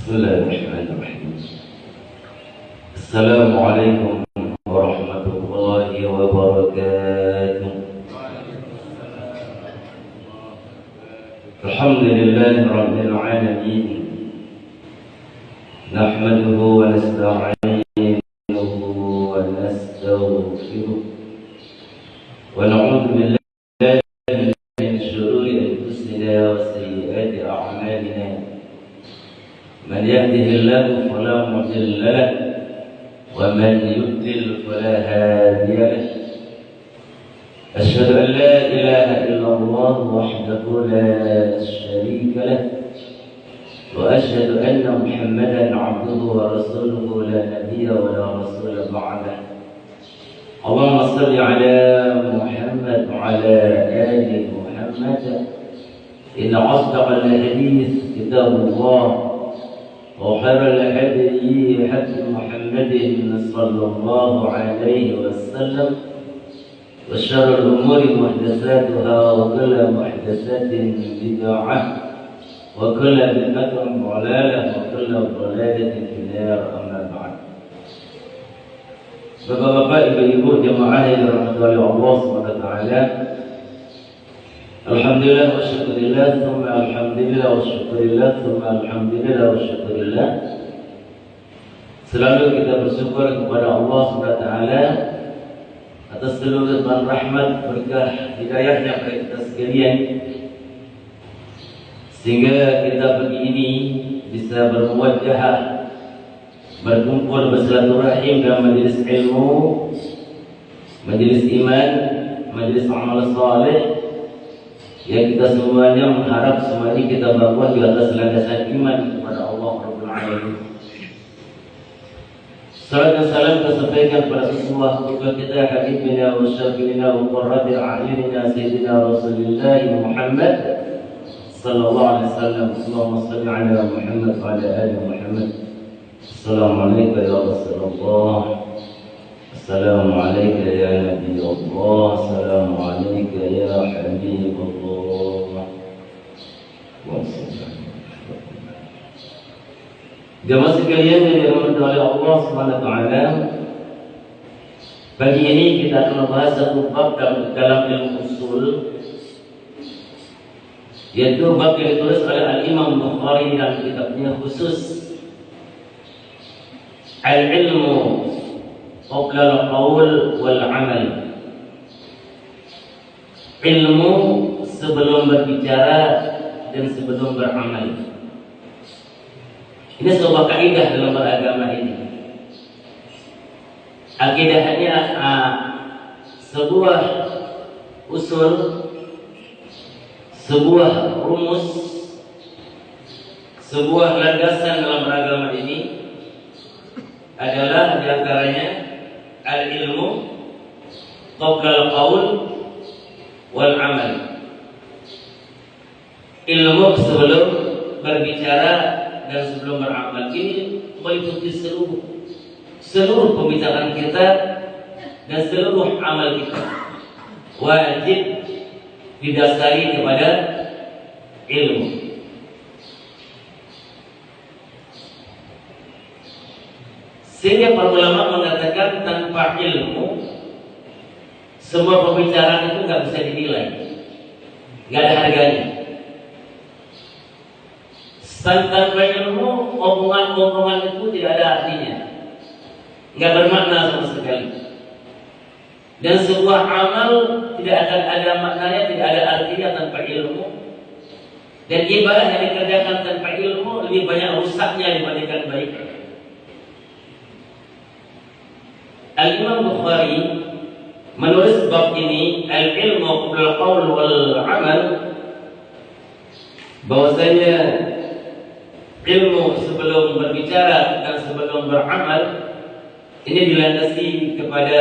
Bismillahirrahmanirrahim. Assalamualaikum warahmatullahi wabarakatuh. Alhamdulillahi rabbil alamin. Nahmaduhu wa nasta'inuhu wa nastaghfiruh. Wa na'udzu billahi min shururi anfusina wa sayyiati a'malina. من يهده الله فلا مضل له ومن يضلل فلا هادي له. أشهد أن لا إله إلا الله وحده لا شريك له وأشهد أن محمدا عبده ورسوله لا نبي ولا رسول بعده. اللهم صل على محمد وعلى آل محمد. إن أصدق الحديث كتاب الله وخير الهدي هدي محمد صلى الله عليه وسلم وشر الأمور محدثاتها وكل محدثات بدعة وكل بدعة ضلالة وكل ضلالة في النار. أما بعد. Bapak-bapak, ibu-ibu jemaah yang dirahmati oleh Allah SWT, alhamdulillah wa syukurillah, thumma alhamdulillah wa syukurillah, thumma alhamdulillah wa syukurillah. Selalu kita bersyukur kepada Allah SWT atas seluruh limpahan rahmat, berkah, hidayahnya kepada kita sekalian, sehingga kita pagi ini bisa bermuwajahah, berkumpul bersilaturahim dalam majelis ilmu, majelis iman, majelis amal saleh, yang kita semuanya mengharap semua ini kita bangun di atas landasan iman kepada Allah Rabbul Alamin. Salam dan salam kita sampaikan kepada semua keluarga kita, habibina wa syafiina wa qurrati a'yunina sayyidina Rasulullah Muhammad sallallahu alaihi wasallam. Allahumma shalli ala Muhammad wa ala ali Muhammad. Assalamualaikum ya Rasulullah. Assalamualaikum ya Nabi Allah. Assalamualaikum ya Habib Allah. Jemaah sekalian yang dirahmati oleh Allah SWT, pagi ini kita akan membahas satu bab dalam ilmu usul, yaitu bab yang ditulis oleh Al-Imam Bukhari dalam kitabnya khusus Al-Ilmu qabla al-qawl wal-amal. Ilmu sebelum berbicara dan sebelum beramal. Ini sebuah kaidah dalam beragama ini. Akidahnya sebuah usul, sebuah rumus, sebuah landasan dalam beragama ini adalah diantaranya al-ilmu qabla al-qawl wal-amal. Ilmu sebelum berbicara dan sebelum beramal. Ini meliputi seluruh pembicaraan kita dan seluruh amal kita. Wajib didasari kepada ilmu. Sehingga para ulama mengatakan tanpa ilmu semua pembicaraan itu nggak bisa dinilai, nggak ada harganya. Tanpa ilmu, omongan-omongan itu tidak ada artinya, nggak bermakna sama sekali. Dan sebuah amal tidak akan ada maknanya, tidak ada artinya tanpa ilmu. Dan ibadah yang dikerjakan tanpa ilmu lebih banyak rusaknya dibandingkan baiknya. Al-Imam Bukhari menulis bab ini, al-ilmu qabla al-qawl wal-amal, bahwasanya ilmu sebelum berbicara dan sebelum beramal ini dilandasi kepada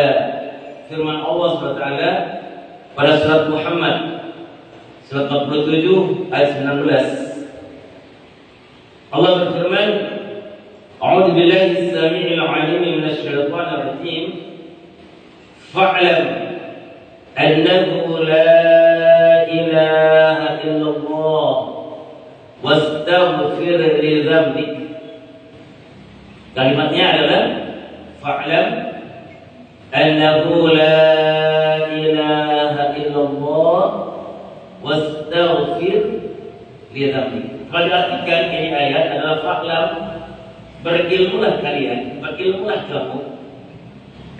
firman Allah SWT pada surat Muhammad surat 47 ayat 19. Allah berfirman, A'udzu billahi as-sami'il 'alim minasy syaithanir rajim. Fa'lam annahu la ilaha illallah wastaghfir li dhanbik Kalimatnya adalah fa'lam annahu la ilaha illallah wastaghfir li dzambik. Kalau diartikan ini ayat adalah fa'lam, berilmulah kalian, berilmulah kamu,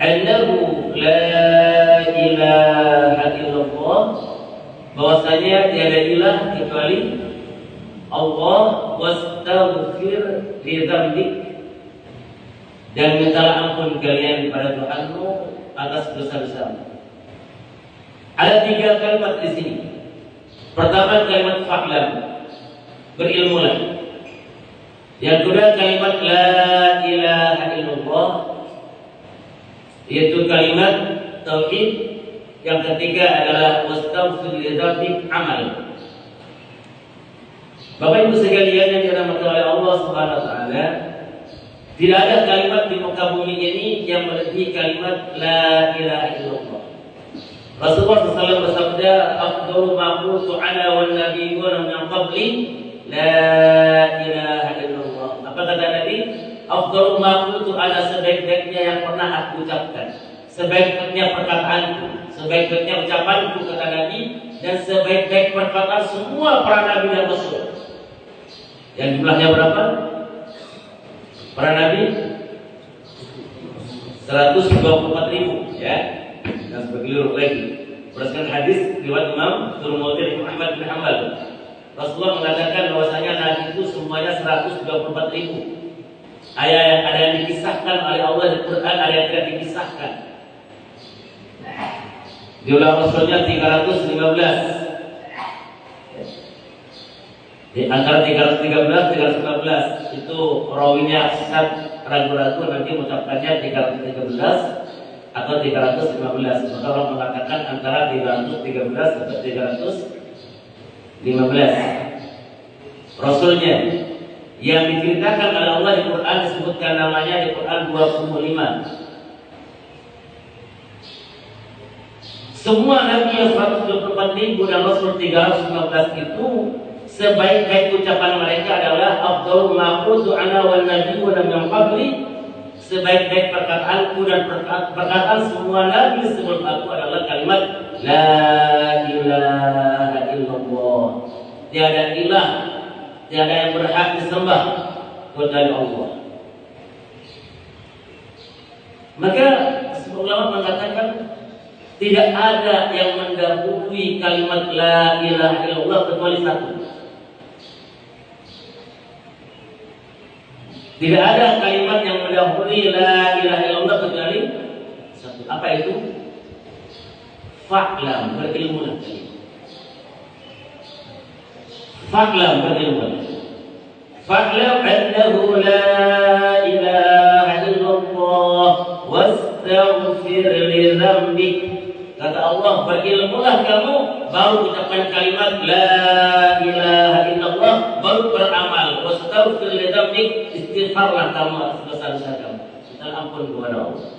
annahu la ilaha illallah, bahwasanya tiada ilah kecuali Allah, wastaghfir li dzambik, dan mintalah ampun kalian kepada Tuhanmu atas dosa-dosamu. Ada 3 kalimat di sini. Pertama kalimat fa'lam, berilmulah. Yang kedua kalimat la ilaha illallah, yaitu kalimat tauhid. Yang ketiga adalah wastaghfir li dzambik, amal. Bapak Ibu sekalian yang dirahmati oleh Allah Subhanahu wa taala, tidak ada kalimat di muka bumi ini yang melebihi kalimat la ilaha illallah. Rasulullah SAW bersabda, "Afdalu ma qultu ana wan nabiyyuna min qabli la ilaha illallah." Apa kata Nabi? Afdalu ma qultu ana, sebaik-baiknya yang pernah aku ucapkan, sebaik-baiknya perkataanku, sebaik-baiknya ucapanku, kata Nabi, dan sebaik-baik perkataan semua para nabi dan rasul. Yang jumlahnya berapa? Para nabi 124.000, ya. Dan sebagian lagi. Berdasarkan hadis riwayat Imam Tirmidzi, Ahmad bin Hanbal, Rasulullah mengatakan bahwasanya nabi itu semuanya 124.000. Ada yang dikisahkan oleh Allah di Quran, ada yang tidak dikisahkan. Jumlah Rasulnya 315. Di antara 313 315 itu rawinya sesat, ragu-ragu, nanti mengucapkannya 313 atau 315. Maka orang mengatakan antara 313 atau 315. Rasulnya yang diceritakan oleh Allah di Quran disebutkan namanya di Quran 25. Semua nabi yang 124.000 dan Rasul 315 itu sebaik-baik ucapan mereka adalah afdalu ma qultu ana wan nabiyyuna min qabli, sebaik-baik perkataanku dan perkataan semua nabi sebelum aku adalah kalimat la ilaha illallah. Tiada ilah, tiada yang berhak disembah kecuali Allah. Maka sebagian ulama mengatakan tidak ada yang mendahului kalimat la ilaha illallah kecuali satu. Tidak ada kalimat yang mendahului la ilaha illallah kecuali satu. Apa itu? Fa'lam, berilmulah. Fa'lam, berilmulah. Fa'lam annahu la ilaha illallah wastaghfir li dzambik. Kata Allah, berilmulah kamu, baru ucapkan kalimat la ilaha illallah, baru beramal. Wastaghfir li dzambik, istighfarlah kamu atas dosa-dosa kamu, minta ampun kepada Allah.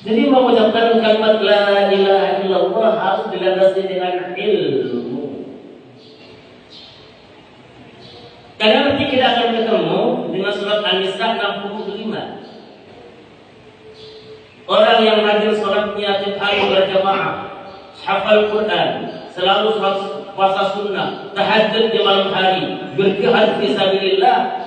Jadi mengucapkan kalimat la ilaha illallah harus dilandasi dengan ilmu. Karena nanti kita akan ketemu dengan surat An-Nisa 65. Orang yang hadir sholatnya tiap hari berjamaah, hafal Quran, selalu puasa sunnah, tahajud di malam hari, berjihad fi sabilillah.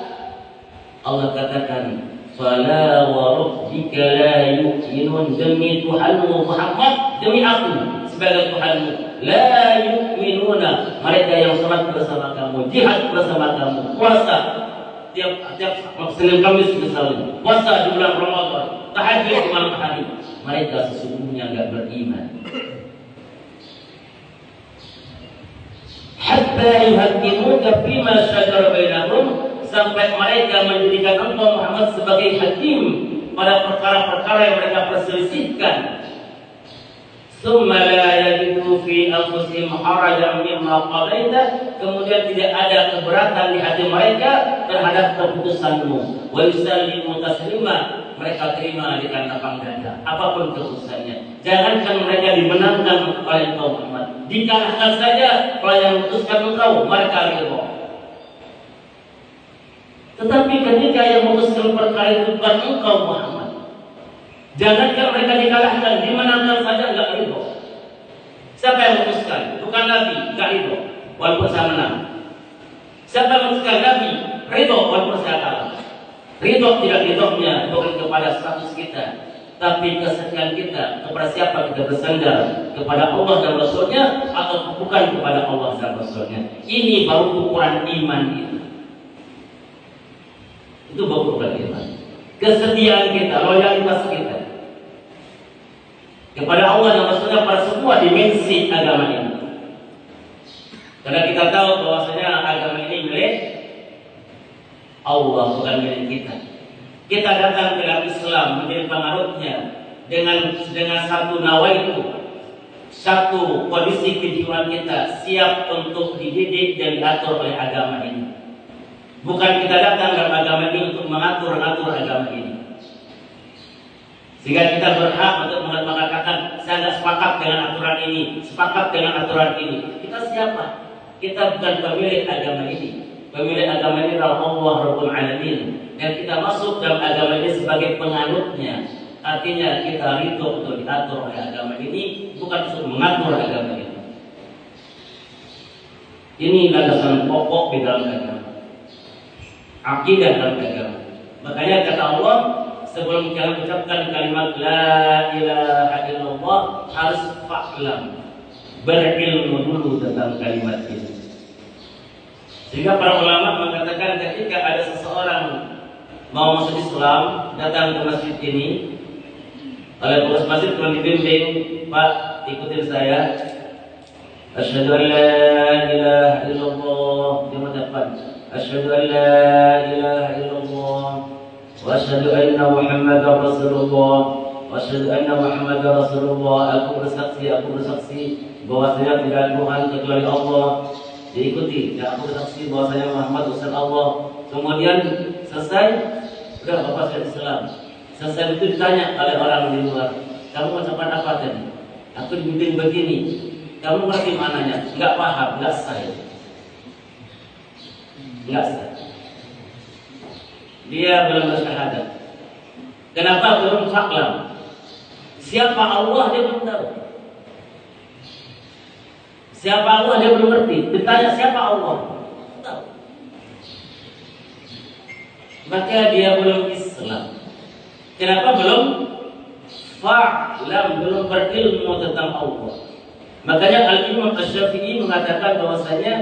Allah katakan, "Fala wa rabbika la yu'minun," demi Tuhanmu Muhammad, demi aku sebagai Tuhanmu, la yu'minuna, mereka yang sholat bersama kamu, jihad bersama kamu, puasa tiap Senin Kamis misalnya, puasa di bulan Ramadan, tahajud di malam hari, mereka sesungguhnya enggak beriman. Hatta yuhaqqimuka fima syajara bainahum, sampai mereka menjadikan engkau Muhammad sebagai hakim pada perkara-perkara yang mereka perselisihkan. Tsumma la yajidu fi anfusihim harajan mimma qadaita, kemudian tidak ada keberatan di hati mereka terhadap keputusanmu. Wa yusallimu taslima, mereka terima dengan lapang dada apapun keputusannya. Jangankan mereka dimenangkan oleh engkau Muhammad, dikalahkan saja kalau yang memutuskan engkau, mereka ridho. Tetapi ketika yang memutuskan perkara itu bukan engkau Muhammad, jangankan mereka dikalahkan, dimenangkan saja enggak ridho. Siapa yang memutuskan? Bukan Nabi, enggak ridho walaupun saya menang. Siapa yang memutuskan? Nabi, ridho walaupun saya kalah. Ridho tidak ridhonya bukan kepada status kita, tapi kesetiaan kita kepada siapa kita bersandar, kepada Allah dan Rasulnya atau bukan kepada Allah dan Rasulnya. Ini baru ukuran iman itu. Itu baru ukuran iman. Kesetiaan kita, loyalitas kita kepada Allah dan Rasulnya pada semua dimensi agama ini. Karena kita tahu bahwasanya agama ini milik Allah, bukan milik kita. Kita datang ke dalam Islam menjadi pengaruhnya dengan satu nawaitu, satu kondisi kejiwaan kita siap untuk dididik dan diatur oleh agama ini. Bukan kita datang dalam agama ini untuk mengatur-atur agama ini. Sehingga kita berhak untuk mengatakan saya tidak sepakat dengan aturan ini, sepakat dengan aturan ini. Kita siapa? Kita bukan pemilik agama ini. Pemilik agama ini adalah Allah Rabbul Alamin, dan kita masuk dalam agama ini sebagai penganutnya. Artinya kita ridho untuk diatur oleh agama ini, bukan untuk mengatur agama ini. Ini landasan pokok di dalam agama, akidah dalam agama. Makanya kata Allah, sebelum kalian ucapkan kalimat la ilaha illallah harus fa'lam, berilmu dulu tentang kalimat ini. Sehingga para ulama mengatakan ketika ada seseorang mau masuk Islam, datang ke masjid ini, oleh pengurus masjid telah dibimbing, Pak ikutin saya, asyhadu an la ilaha illallah, dia mendapat asyhadu an la ilaha illallah wa asyhadu anna Muhammadar Rasulullah wa asyhadu anna Muhammadar Rasulullah. Aku bersaksi bahwasanya tidak ada Tuhan kecuali Allah. Diikuti, ya, aku bersaksi bahwasanya Muhammad Rasul Allah. Kemudian selesai, sudah Bapak sudah Islam. Selesai itu ditanya oleh orang di luar, kamu ucapan apa tadi? Aku dibimbing begini. Kamu ngerti mananya? Enggak paham, enggak sah. Enggak sah. Dia belum bersyahadat. Kenapa belum fa'lam? Siapa Allah dia belum tahu. Siapa Allah dia belum ngerti. Ditanya siapa Allah, tahu. Maka dia belum Islam. Kenapa belum fa'lam, belum berilmu tentang Allah. Makanya Al-Imam Asy-Syafi'i mengatakan bahwasanya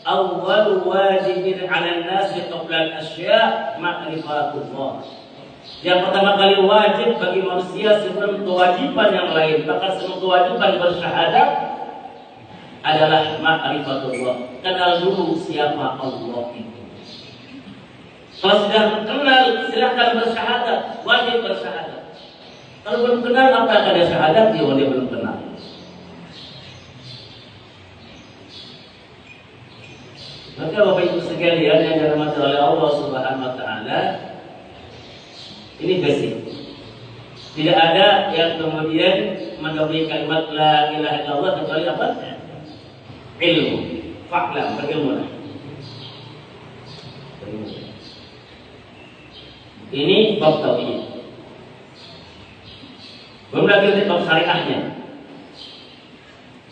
awwal wajibin 'alan nasi qabla al-asya' ma'rifatullah. Yang pertama kali wajib bagi manusia sebelum kewajiban yang lain, bahkan sebelum kewajiban bersyahadat adalah ma'rifatullah. Kenal dulu siapa Allah itu. Kalau sudah kenal, silahkan bersyahadat, wajib bersyahadat. Kalau belum kenal, apa ada syahadat? Dia belum kenal. Maka Bapak Ibu sekalian yang dirahmati oleh Allah Subhanahu wa taala, ini basic. Tidak ada yang kemudian mendahului kalimat la ilaha illallah kecuali apa? Ilmu, fa'lam, berilmu. Ini bab tauhid. Belum lagi bab syariahnya.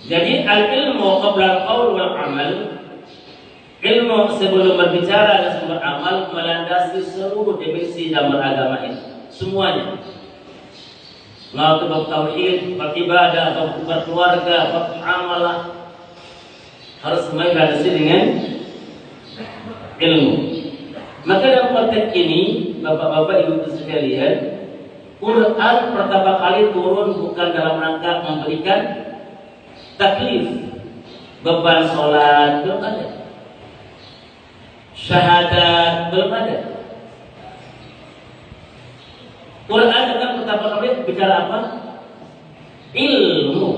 Jadi al-ilmu qabla al-qaul wal amal. Ilmu sebelum berbicara dan sebelum beramal melandasi seluruh dimensi dalam beragama ini. Semuanya. Mau bab tauhid, bab ibadah, bab berkeluarga, bab amalah, harus semuanya dilandasi dengan ilmu. Maka dalam konteks ini, bapak-bapak, ibu-ibu sekalian, Quran pertama kali turun bukan dalam rangka memberikan taklif, beban sholat belum ada, syahadat belum ada. Quran datang pertama kali bicara apa? Ilmu.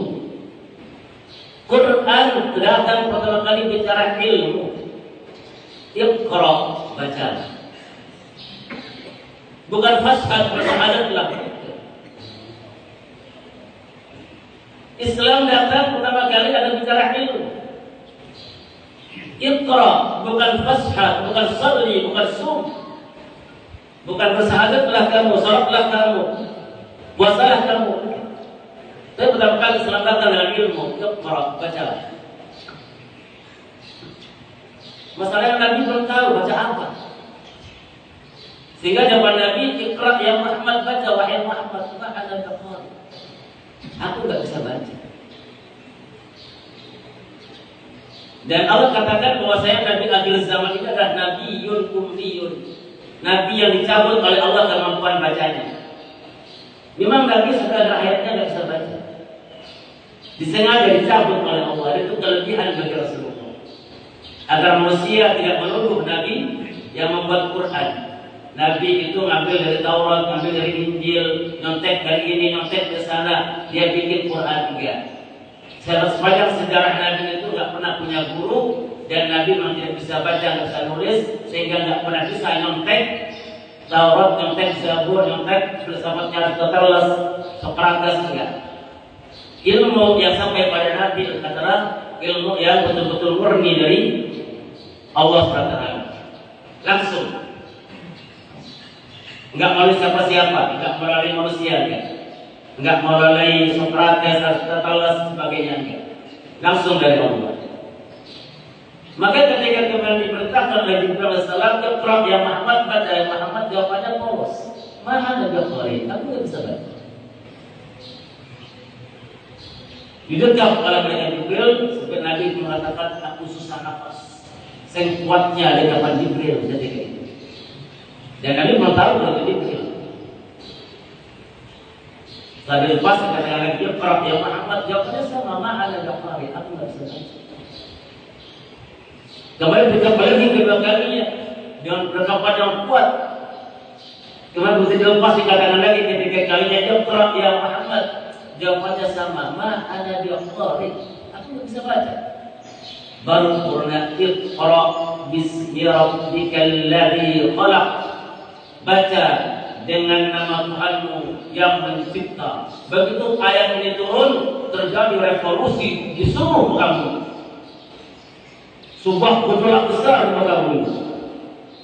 Quran datang pertama kali bicara ilmu. Iqra, baca. Bukan fashhad, bersyahadatlah. Islam datang pertama kali ada bicara ilmu. Iqra, bukan fasha, bukan salli, bukan sum, bukan bersahadatlah kamu, salatlah kamu, puasalah kamu. Tapi pertama kali selamatkan dengan ilmu. Iqra, bacalah. Masalahnya Nabi belum tahu baca apa. Sehingga jawaban Nabi, Iqra ya Muhammad, baca wahai Muhammad, ma'ana taqari. Aku enggak bisa baca. Dan Allah katakan bahwasanya Nabi akhir zaman ini adalah Nabiyyun ummiyun. Nabi yang dicabut oleh Allah kemampuan bacanya. Memang Nabi sudah ada ayatnya enggak bisa baca. Disengaja dicabut oleh Allah. Itu kelebihan bagi Rasulullah. Agar manusia tidak menuduh Nabi yang membuat Quran. Nabi itu ngambil dari Taurat, ngambil dari Injil, nyontek dari ini, nyontek ke sana, dia bikin Quran enggak. Sepanjang sejarah Nabi itu nggak pernah punya guru dan Nabi memang tidak bisa baca, nggak bisa nulis, sehingga nggak pernah bisa nyontek Taurat, nyontek Zabur, nyontek filsafatnya Aristoteles, Socrates enggak. Ilmu yang sampai pada Nabi adalah ilmu yang betul-betul murni dari Allah SWT. Langsung, nggak melalui siapa-siapa, nggak melalui manusia, nggak melalui Socrates, Aristoteles, sebagainya, langsung dari Allah. Maka ketika kemudian diperintahkan oleh Jibril alaihissalam, Iqra ya Muhammad, baca ya Muhammad, jawabannya polos. Mana ada qari? Aku nggak bisa baca. Didekap oleh malaikat Jibril, sampai Nabi mengatakan, aku susah nafas. Saya kuatnya dekapan Jibril ketika itu. Dan Nabi belum tahu kalau itu Jibril. Setelah dilepas, kata lagi, Iqra ya Muhammad, jawabannya sama, mana ada qari? Aku nggak bisa baca. Kembali lagi kedua kalinya dengan rekapan yang kuat. Kemudian begitu dilepas dikatakan lagi ketika kalinya, Iqra ya Muhammad, jawabannya sama, ma ana biqari, aku nggak bisa baca. Baru purna Iqra bismi rabbikal ladzi khalaq, baca dengan nama Tuhanmu yang mencipta. Begitu ayat ini turun, terjadi revolusi di seluruh kamu. Sebuah gejolak besar di muka bumi.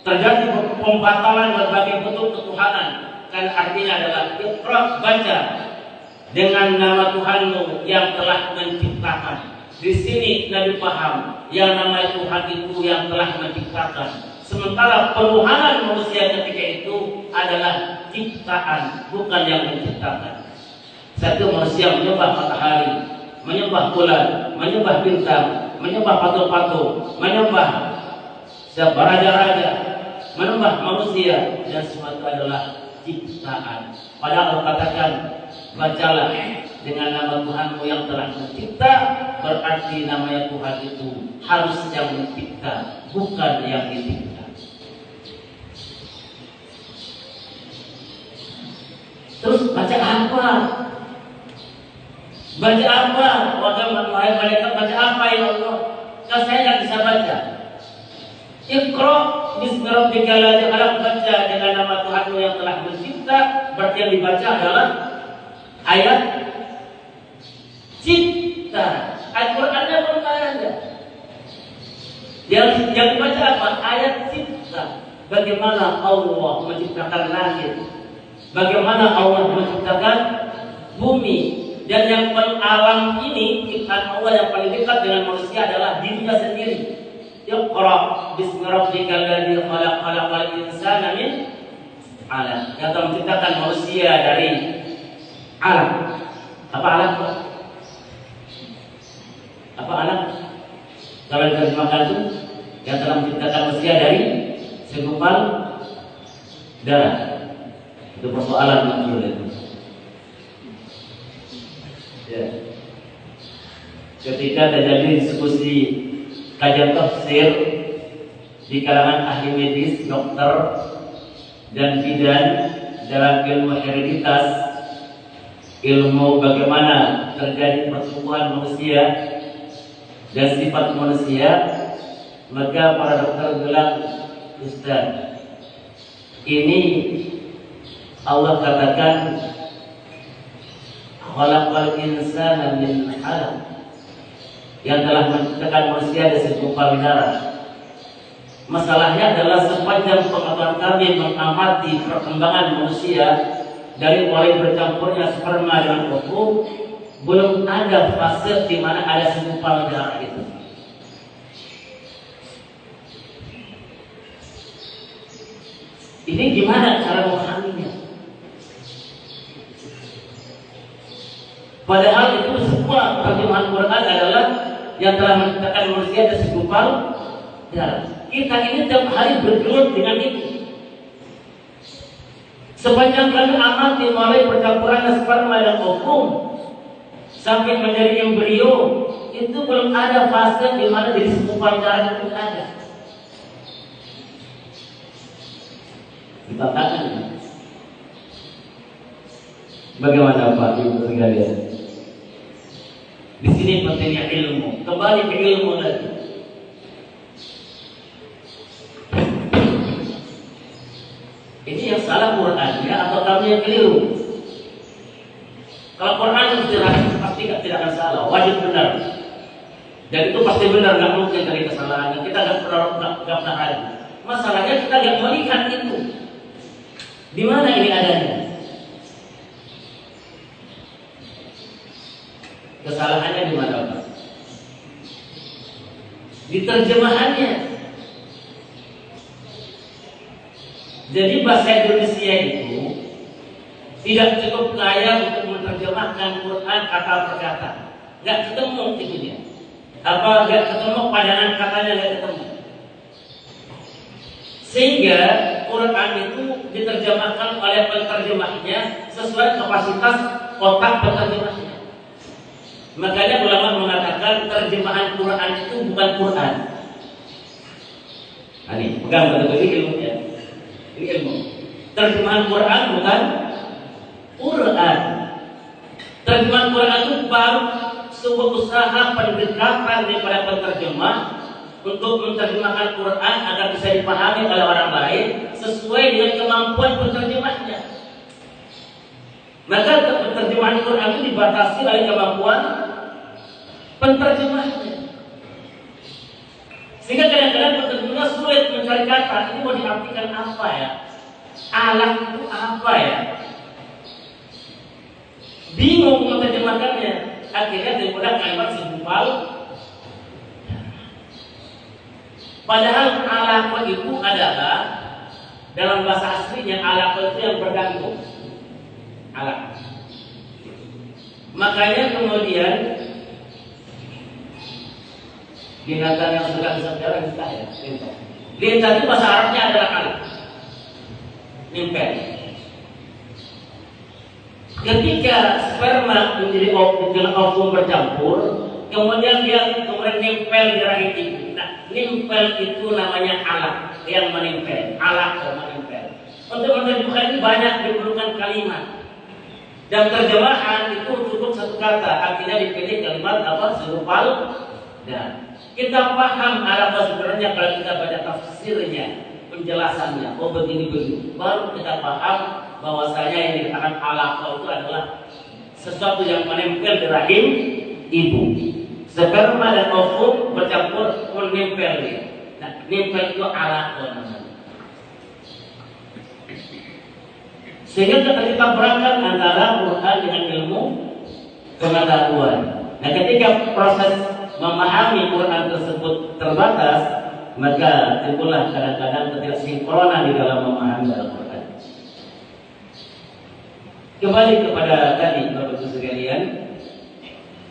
Terjadi pembatalan berbagai bentuk ketuhanan. Karena artinya adalah Iqra, baca dengan nama Tuhanmu yang telah menciptakan. Di sini Nabi paham yang namanya Tuhan itu yang telah menciptakan. Sementara penuhanan manusia ketika itu adalah ciptaan, bukan yang menciptakan. Satu manusia menyembah matahari, menyembah bulan, menyembah bintang, menyembah patung-patung, menyembah siapa raja-raja, menyembah manusia, dan semua itu adalah ciptaan. Padahal Allah katakan, bacalah dengan nama Tuhanmu yang telah mencipta, berarti namanya Tuhan itu harus yang mencipta, bukan yang dicipta. Terus baca apa? Baca apa? Wahai malaikat, baca apa ya Allah? Kan saya nggak bisa baca. Iqra bismi rabbikal ladzi khalaq, baca dengan nama Tuhanmu yang telah mencipta. Berarti yang dibaca adalah ayat cipta. Al-Qur'annya belum ada. Yang dibaca apa? Ayat cipta. Bagaimana Allah menciptakan langit? Bagaimana Allah menciptakan bumi? Dan yang paling alam ini, ciptaan Allah yang paling dekat dengan manusia adalah dirinya sendiri. Iqra bismi rabbikal ladzi khalaq, khalaqal insana min 'alaq. Yang telah menciptakan manusia dari alam. Apa alam? Apa alam? Kalau diterjemahkan itu, yang telah menciptakan manusia dari segumpal darah. Itu persoalan maksudnya itu. Ya. Ketika terjadi diskusi kajian tafsir di kalangan ahli medis, dokter, dan bidan dalam ilmu hereditas, ilmu bagaimana terjadi pertumbuhan manusia dan sifat manusia, maka para dokter bilang, Ustaz, ini Allah katakan khalaqal insana min 'alaq, yang telah menciptakan manusia dari segumpal darah. Masalahnya adalah sepanjang pengetahuan kami mengamati perkembangan manusia dari mulai bercampurnya sperma dengan ovum, belum ada fase di mana ada segumpal darah itu. Ini gimana cara memahaminya? Padahal itu semua terjemahan Quran adalah yang telah menciptakan manusia ada segumpal darah. Kita ini tiap hari bergelut dengan itu. Sepanjang kami amati mulai percampuran sperma dan ovum sampai menjadi embrio, itu belum ada fase di mana jadi segumpal darah itu ada. Dikatakan, bagaimana Pak Ibu sekalian? Di sini pentingnya ilmu. Kembali ke ilmu lagi. Ini yang salah Qurannya atau kami yang keliru? Kalau Quran pasti tidak akan salah, wajib benar. Dan itu pasti benar, nggak mungkin dari kesalahan. Kita nggak pernah ada. Masalahnya kita nggak melihat itu. Di mana ini adanya? Kesalahannya di mana, Pak? Di terjemahannya. Jadi bahasa Indonesia itu tidak cukup kaya untuk menerjemahkan Quran kata per kata. Nggak ketemu itunya. Apa nggak ketemu padanan katanya, nggak ketemu. Sehingga Quran itu diterjemahkan oleh penerjemahnya sesuai kapasitas otak penerjemahnya. Makanya ulama mengatakan terjemahan Quran itu bukan Quran. Ini pegang betul-betul ilmunya. Ini ilmu. Terjemahan Quran bukan Quran. Terjemahan Quran itu baru sebuah usaha pendekatan daripada penerjemah untuk menerjemahkan Quran agar bisa dipahami oleh orang lain sesuai dengan kemampuan penerjemahnya. Maka penerjemahan Quran itu dibatasi oleh kemampuan penerjemahnya. Sehingga kadang-kadang penerjemah sulit mencari kata ini mau diartikan apa ya? Alat itu apa ya? Bingung menerjemahkannya. Akhirnya daripada kalimat segumpal. Padahal alaqah itu adalah dalam bahasa aslinya alaqah itu yang bergantung. Alaqah. Makanya kemudian binatang yang sudah bisa bicara kita ya. Lintah itu bahasa Arabnya adalah alaq. Nimpel. Ketika sperma menjadi ovum bercampur, kemudian dia nempel di rahim ibu. Nah, nempel itu namanya alaq, yang menempel. Alaq atau menempel. Untuk menerjemahkan ini banyak diperlukan kalimat. Dan terjemahan itu cukup satu kata, artinya dipilih kalimat apa? Segumpal. Dan kita paham arah sebenarnya kalau kita baca tafsirnya, penjelasannya. Oh begini-begini. Baru kita paham bahwasanya yang dikatakan alaqah itu adalah sesuatu yang menempel di rahim ibu. Sperma dan ovum bercampur menempel dia. Nah, nempel itu alaqah namanya. Sehingga kita berangkat antara Quran dengan ilmu pengetahuan. Nah, ketika proses memahami Quran tersebut terbatas, maka timbullah kadang-kadang ketidaksinkronan di dalam memahami Al-Quran. Kembali kepada tadi, Bapak Ibu sekalian,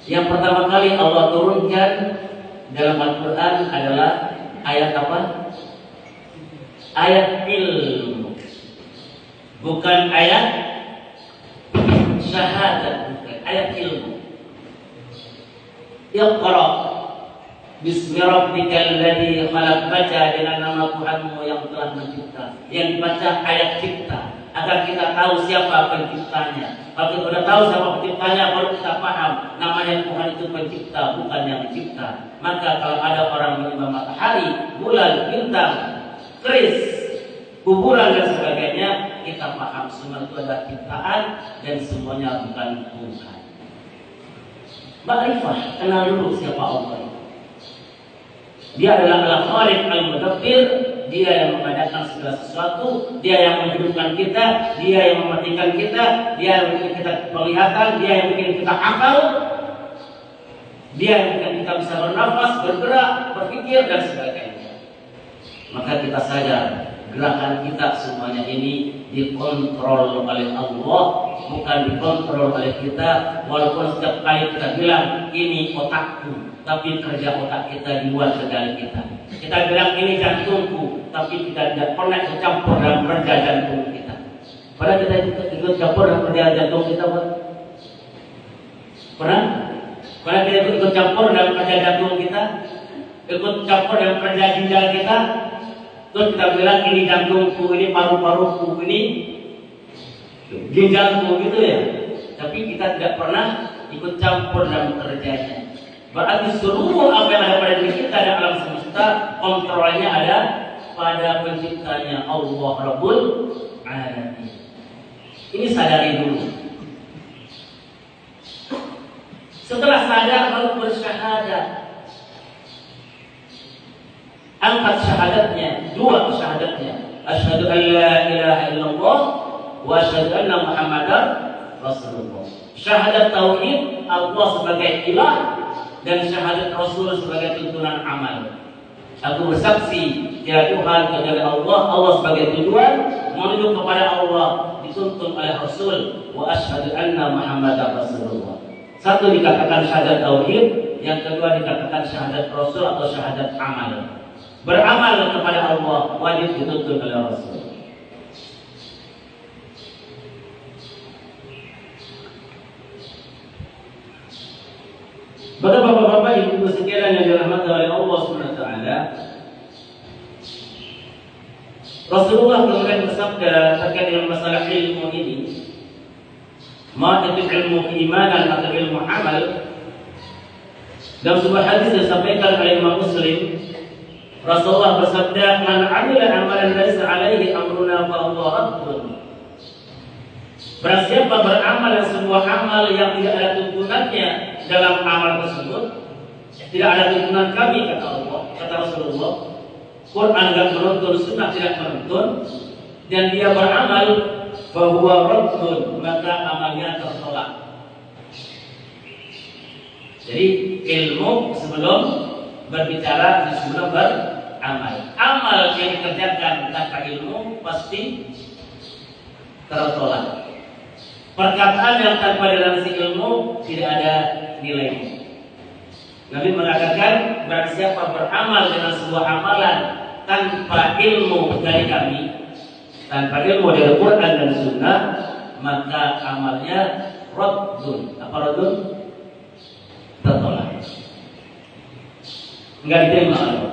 yang pertama kali Allah turunkan dalam Al-Quran adalah ayat apa? Ayat ilmu, bukan ayat syahadat, bukan ayat ilmu. Iqra bismi rabbikal ladzi khalaq, baca dengan nama Tuhanmu yang telah mencipta. Yang dibaca ayat cipta agar kita tahu siapa penciptanya. Kalau kita sudah tahu siapa penciptanya, baru kita paham namanya Tuhan itu pencipta, bukan yang mencipta. Maka kalau ada orang menyembah matahari, bulan, bintang, keris, kuburan dan sebagainya, kita paham semua itu adalah ciptaan dan semuanya bukan Tuhan. Ma'rifah, kenal dulu siapa Allah. Dia adalah Al-Khaliq Al-Mudabbir. Dia yang mengadakan segala sesuatu, dia yang menghidupkan kita, dia yang mematikan kita, dia yang bikin kita penglihatan, dia yang bikin kita akal, dia yang bikin kita bisa bernafas, bergerak, berpikir dan sebagainya. Maka kita sadar gerakan kita semuanya ini dikontrol oleh Allah, bukan dikontrol oleh kita. Walaupun setiap kali kita bilang ini otakku, tapi kerja otak kita di luar kendali kita. Kita bilang ini jantungku, tapi kita tidak pernah campur dalam kerja jantung kita. Padahal kita ikut campur dalam kerja jantung kita, Pak. Pernah? Pernah kita ikut campur dalam kerja jantung kita? Ikut campur dalam kerja ginjal kita? Terus kita bilang ini jantungku, ini paru-paruku, ini ginjalku, gitu ya. Tapi kita tidak pernah ikut campur dalam kerjanya. Berarti seluruh apa yang ada pada diri kita dan alam semesta, kontrolnya ada pada penciptanya Allah Rabbul Alamin. Ini sadari dulu. Setelah sadar baru bersyahadat. Angkat syahadatnya, dua syahadatnya. Asyhadu an la ilaha illallah wa asyhadu anna Muhammadar Rasulullah. Syahadat tauhid Allah sebagai ilah dan syahadat Rasul sebagai tuntunan amal. Aku bersaksi tiada Tuhan kecuali Allah, Allah sebagai tujuan menuju kepada Allah dituntun oleh Rasul. Wa asyhadu anna Muhammadar Rasulullah. Satu dikatakan syahadat tauhid, yang kedua dikatakan syahadat Rasul atau syahadat amal. Beramal kepada Allah wajib dituntun oleh Rasul. Maka bapak-bapak, ibu-ibu sekalian yang dirahmati oleh Allah SWT, Rasulullah kemudian bersabda terkait dengan masalah ilmu ini, ma itu ilmu keimanan atau ilmu amal. Dalam sebuah hadis disampaikan oleh Imam Muslim, Rasulullah bersabda, man amila amalan laisa alaihi amruna fa huwa raddun. Barang siapa beramal sebuah amal yang tidak ada tuntunannya dalam amal tersebut, tidak ada tuntunan kami, kata Allah, kata Rasulullah, Quran tidak menuntun, sunnah tidak menuntun, dan dia beramal bahwa raddun, maka amalnya tertolak. Jadi ilmu sebelum berbicara, sebelum beramal. Amal yang dikerjakan tanpa ilmu pasti tertolak. Perkataan yang tanpa dilandasi ilmu tidak ada nilainya. Nabi mengatakan, barang siapa beramal dengan sebuah amalan tanpa ilmu dari kami, tanpa ilmu dari Quran dan Sunnah, maka amalnya raddun. Apa raddun? Tertolak. Enggak diterima Allah.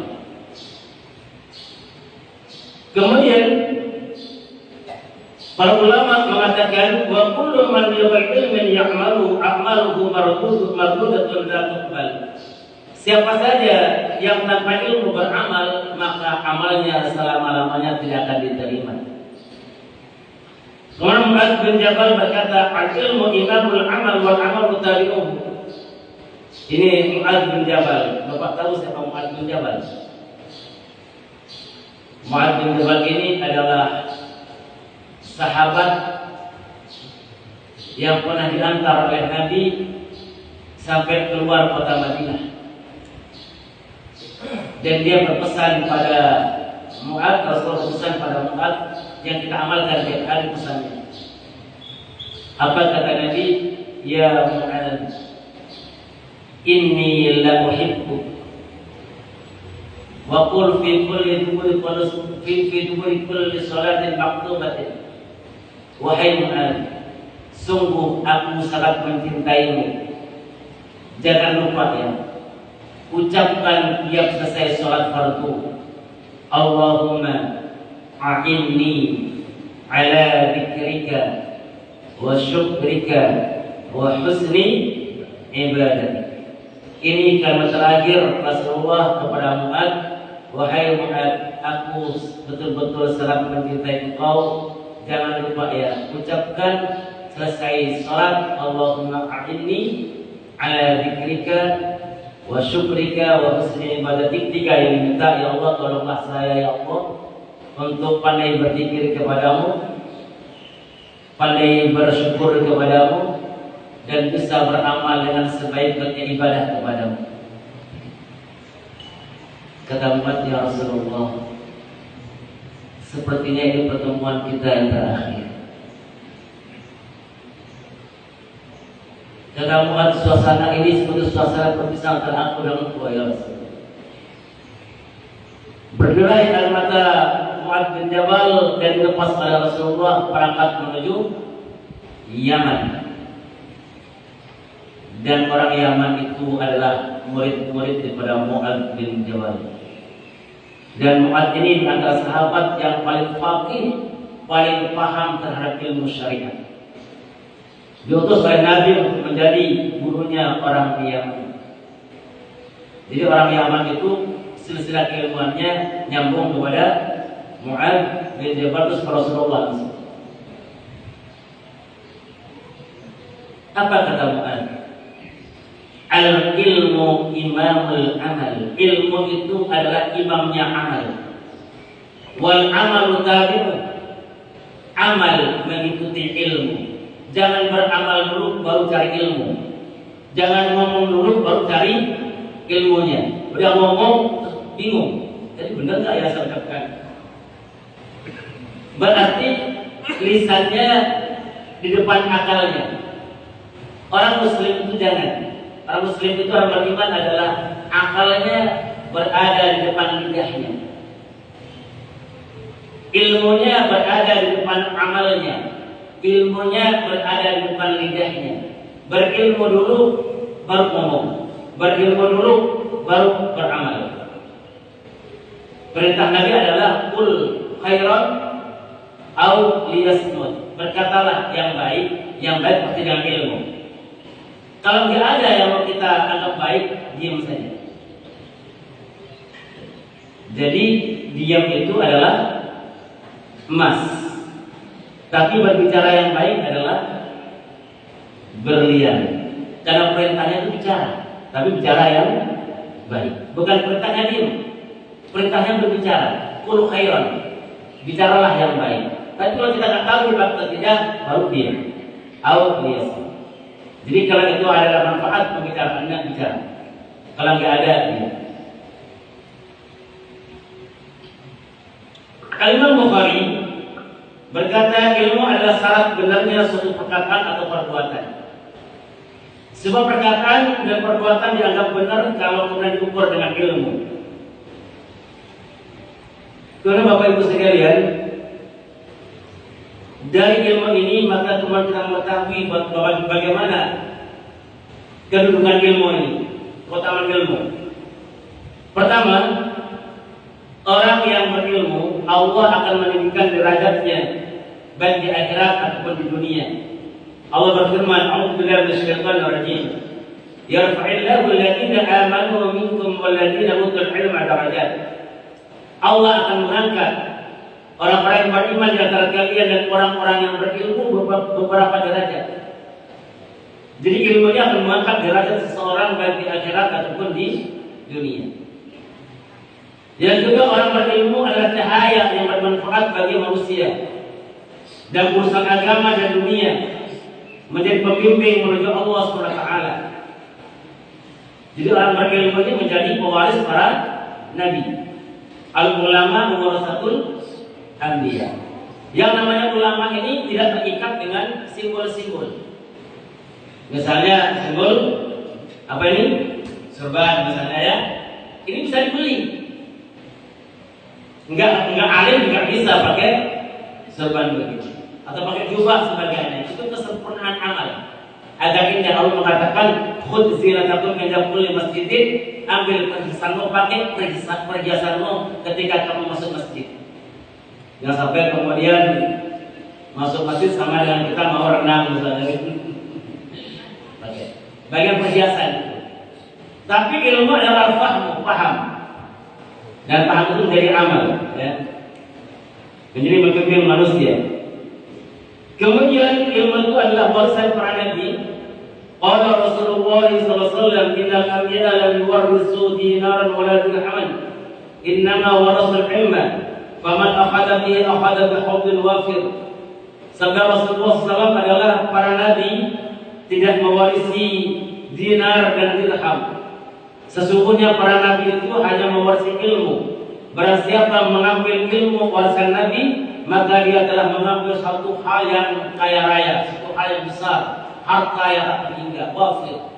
Kemudian para ulama mengatakan wa kullu man yuqil ilmin ya'malu a'maluhu mardudatun la tuqbal. Siapa saja yang tanpa ilmu beramal, maka amalnya selama-lamanya tidak akan diterima. Kemudian Mu'adz bin Jabal berkata, al-ilmu imamul amal wal amalu tabi'uhu. Ini Mu'adz bin Jabal. Bapak tahu siapa Mu'adz bin Jabal? Mu'adz bin Jabal ini adalah sahabat yang pernah diantar oleh Nabi sampai keluar kota Madinah, dan dia berpesan pada Mu'adz, Rasulullah berpesan pada Mu'adz yang kita amalkan tiap hari pesannya. Apa kata Nabi? Ya Mu'adz, inni la uhibbuk wa qul fi duburi kulli salatin maktubatin. Wahai Mu'adz, sungguh aku sangat mencintaimu. Jangan lupa ya, ucapkan tiap selesai sholat fardu, Allahumma a'inni ala dzikrika wa syukrika wa husni ibadatik. Ini kalimat terakhir Rasulullah kepada Mu'adz. Wahai Mu'adz, aku betul-betul sangat mencintai engkau. Jangan lupa ya, ucapkan selesai sholat, Allahumma a'inni ala dzikrika wa syukrika wa husni ibadatik. Tiga yang diminta, ya Allah tolonglah saya ya Allah untuk pandai berzikir kepadamu, pandai bersyukur kepadamu, dan bisa beramal dengan sebaik-baiknya ibadah kepadamu. Kata Muhammad, ya Rasulullah, sepertinya ini pertemuan kita yang terakhir. Kata Muhammad, suasana ini seperti suasana perpisahan antara aku dan engkau ya Rasulullah. Bergerai air mata Mu'adz bin Jabal dan dilepas pada Rasulullah berangkat menuju Yaman. Dan orang Yaman itu adalah murid-murid daripada Mu'adz bin Jabal. Dan Mu'adz ini di antara sahabat yang paling faqih, paling paham terhadap ilmu syariat. Diutus oleh Nabi untuk menjadi gurunya orang Yaman. Jadi orang Yaman itu silsilah keilmuannya nyambung kepada Mu'adz bin Jabal terus Rasulullah. Apa kata Mu'adz? Al-ilmu imamul amal. Ilmu itu adalah imamnya amal. Wal amalu tabi'u. Amal mengikuti ilmu. Jangan beramal dulu baru cari ilmu. Jangan ngomong dulu baru cari ilmunya. Udah ngomong bingung. Jadi benar nggak ya saya ucapkan? Berarti lisannya di depan akalnya. Orang Muslim itu jangan. Orang Muslim itu orang beriman adalah akalnya berada di depan lidahnya, ilmunya berada di depan amalnya, ilmunya berada di depan lidahnya. Berilmu dulu baru ngomong, berilmu dulu baru beramal. Perintah Nabi adalah kul khairan au liyasmut. Berkatalah yang baik pasti dengan ilmu. Kalau nggak ada yang mau kita anggap baik, diam saja. Jadi diam itu adalah emas. Tapi berbicara yang baik adalah berlian. Karena perintahnya itu bicara, tapi bicara yang baik. Bukan perintahnya diam. Perintahnya berbicara. Qul khairan. Bicaralah yang baik. Tapi kalau kita nggak tahu atau tidak, baru diam. Au liyasmut. Jadi kalau itu ada manfaat pembicaraannya bicara. Kalau nggak ada, tidak. Al-Imam Bukhari berkata ilmu adalah syarat benarnya suatu perkataan atau perbuatan. Sebuah perkataan dan perbuatan dianggap benar kalau kemudian diukur dengan ilmu. Karena Bapak Ibu sekalian, dari ilmu ini maka kemudian kita mengetahui bagaimana kedudukan ilmu ini, keutamaan ilmu. Pertama, orang yang berilmu Allah akan meninggikan derajatnya baik di akhirat ataupun di dunia. Allah berfirman, "A'udzubillahi minasyaitonir rajim. Yarfa'illahu alladziina aamanu minkum walladziina utul 'ilma darajat." Allah akan mengangkat orang-orang yang beriman di antara kalian dan orang-orang yang berilmu beberapa derajat. Jadi ilmunya akan mengangkat derajat seseorang baik di akhirat ataupun di dunia. Yang kedua, orang berilmu adalah cahaya yang bermanfaat bagi manusia dan urusan agama dan dunia, menjadi pembimbing menuju Allah SWT. Jadi orang berilmu ini menjadi pewaris para nabi. Al-ulama warasatul anbiya. Yang namanya ulama ini tidak terikat dengan simbol-simbol. Misalnya simbol apa ini? Serban misalnya ya. Ini bisa dibeli. Enggak alim juga bisa pakai serban begitu. Atau pakai jubah sebagainya. Itu kesempurnaan amal. Agar indah Allah mengatakan khudz zinatakum inda kulli masjidin, ambil perhiasanmu, pakai perhiasanmu ketika kamu masuk masjid. Jangan sampai kemudian masuk masjid sama dengan kita mau renang misalnya. Pakai bagian perhiasan. Tapi ilmu adalah paham. Dan paham itu menjadi amal, ya. Menjadi pembimbing manusia. Kemudian ilmu itu adalah warisan para nabi Qala Rasulullah sallallahu alaihi wasallam, innal anbiya lam yuwarrisu dinaran wala dirhaman, innama warasul ilma, faman akhadha bihi akhadha bihadhin wafir. Sabda Rasulullah SAW adalah para nabi tidak mewarisi dinar dan dirham. Sesungguhnya para nabi itu hanya mewarisi ilmu. Barang siapa mengambil ilmu warisan nabi, maka dia telah mengambil satu hal yang kaya raya, satu hal yang besar, harta yang tak terhingga, wafir.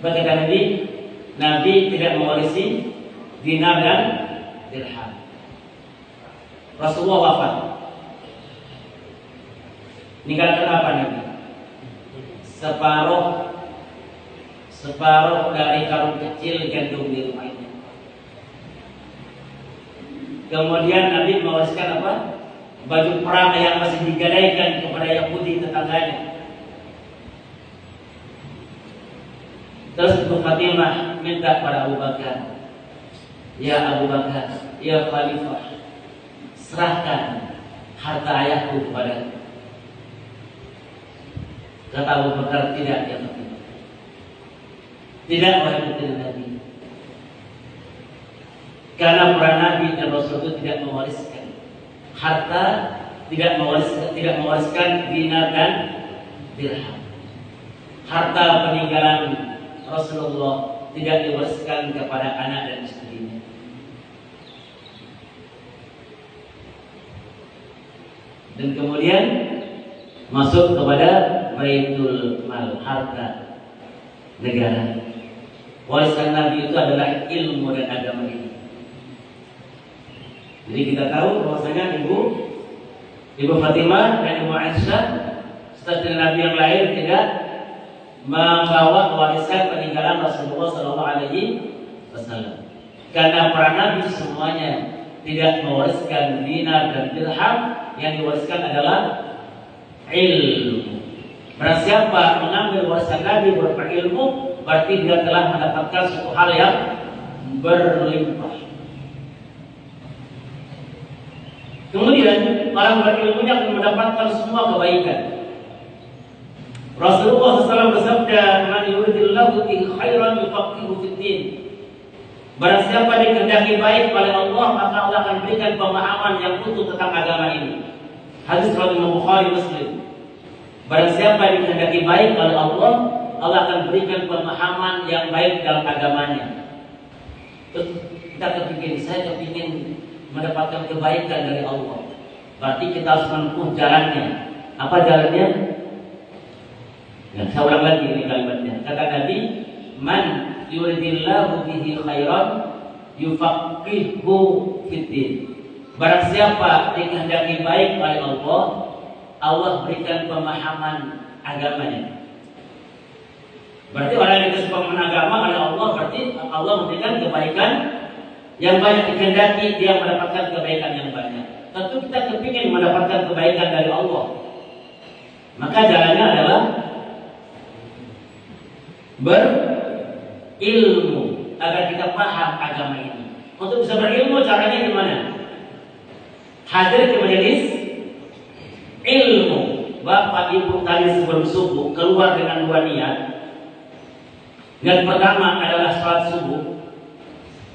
Berkata Nabi tidak mewarisi dinar dan dirham. Rasulullah wafat. Ninggalkan apa Nabi? Separuh dari karung kecil gandum di rumahnya. Kemudian Nabi mewariskan apa? Baju perang yang masih digadaikan kepada Yahudi tetangganya. Terus Ibu Fatimah minta pada Abu Bakar, ya Abu Bakar, ya Khalifah, serahkan harta ayahku kepada. Kata Abu Bakar, tidak, ya Fatimah. Tidak, wahai putri Nabi. Karena para nabi dan rasul itu tidak mewariskan harta, tidak mewariskan dinar dan dirham. Harta peninggalan Rasulullah tidak diwariskan kepada anak dan istrinya. Dan kemudian masuk kepada Baitul Mal, harta negara. Warisan Nabi itu adalah ilmu dan agama ini. Jadi kita tahu bahwasanya Ibu Fatimah dan Ibu Aisyah setelah Nabi yang lain tidak membawa warisan peninggalan Rasulullah SAW. Karena para nabi semuanya tidak mewariskan dinar dan dirham, yang diwariskan adalah ilmu. Barang siapa mengambil warisan Nabi berupa ilmu, berarti dia telah mendapatkan suatu hal yang berlimpah. Kemudian orang berilmu akan mendapatkan semua kebaikan. Rasulullah SAW bersabda, "Man yuridillahu bihi khairan yufaqihuhu fid din." Barang siapa dikehendaki baik oleh Allah, maka Allah akan berikan pemahaman yang utuh tentang agama ini. Hadis riwayat Bukhari Muslim. Barang siapa dikehendaki baik oleh Allah, Allah akan berikan pemahaman yang baik dalam agamanya. Terus kita kepingin mendapatkan kebaikan dari Allah. Berarti kita harus menempuh jalannya. Apa jalannya? Nah, saya ulang lagi ini kalimatnya. Kata Nabi, "Man yuridillahu bihi khairan yufaqihuhu fid din." Barang siapa dikehendaki baik oleh Allah, Allah berikan pemahaman agamanya. Berarti orang yang dikasih pemahaman agama oleh Allah, berarti Allah memberikan kebaikan yang banyak. Dikehendaki dia mendapatkan kebaikan yang banyak. Tentu kita kepingin mendapatkan kebaikan dari Allah. Maka jalannya adalah berilmu agar kita paham agama ini. Untuk bisa berilmu caranya gimana? Hadir ke majelis ilmu. Bapak Ibu tadi sebelum subuh keluar dengan dua niat. Niat pertama adalah salat subuh.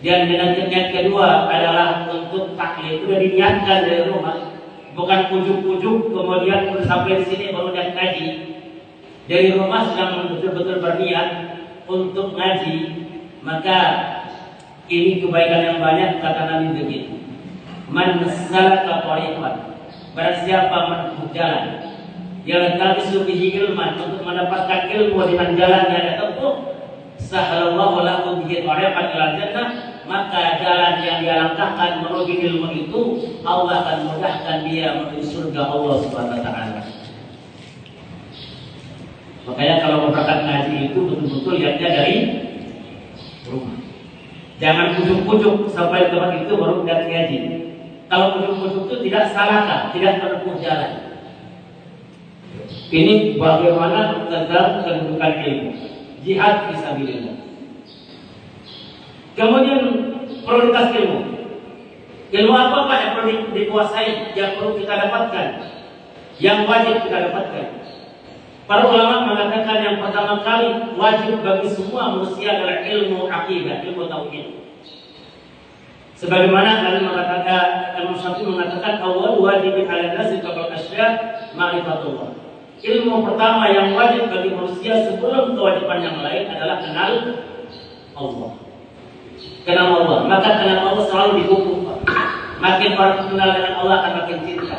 Dan niat kedua adalah untuk taklid. Sudah diniatkan dari rumah, bukan ujuk-ujuk kemudian sampai di sini baru niat ngaji. Dari rumah sedang betul-betul berniat untuk ngaji, maka ini kebaikan yang banyak. Kata Nabi begitu, "Man salaka tariqan," barang siapa menempuh jalan, yaltamisu bihi ilman, untuk mendapatkan ilmu dengan jalan yang dia tempuh, sahalallahu lahu bihi tariqan ilal jannah, maka jalan yang dia langkahkan menuju ilmu itu Allah akan mudahkan dia menuju surga Allah Subhanahu wa taala. Makanya kalau mau berangkat ngaji itu betul-betul lihatnya dari rumah. Jangan ujuk-ujuk sampai tempat itu baru lihat ngaji. Kalau ujuk-ujuk itu tidak salahkah, tidak menempuh jalan. Ini bagaimana tentang kedudukan ilmu, jihad fisabilillah. Kemudian prioritas ilmu. Ilmu apa Pak yang perlu dikuasai, yang perlu kita dapatkan, yang wajib kita dapatkan? Para ulama mengatakan yang pertama kali wajib bagi semua manusia adalah ilmu akidah, ilmu tauhid. Sebagaimana kalian mengatakan, Imam Syafi'i mengatakan awal wajibin 'ala nasi qabla asya' ma'rifatullah. Ilmu pertama yang wajib bagi manusia sebelum kewajiban yang lain adalah kenal Allah. Kenal Allah, maka kenal Allah selalu dikukuhkan. Makin orang kenal dengan Allah akan makin cinta.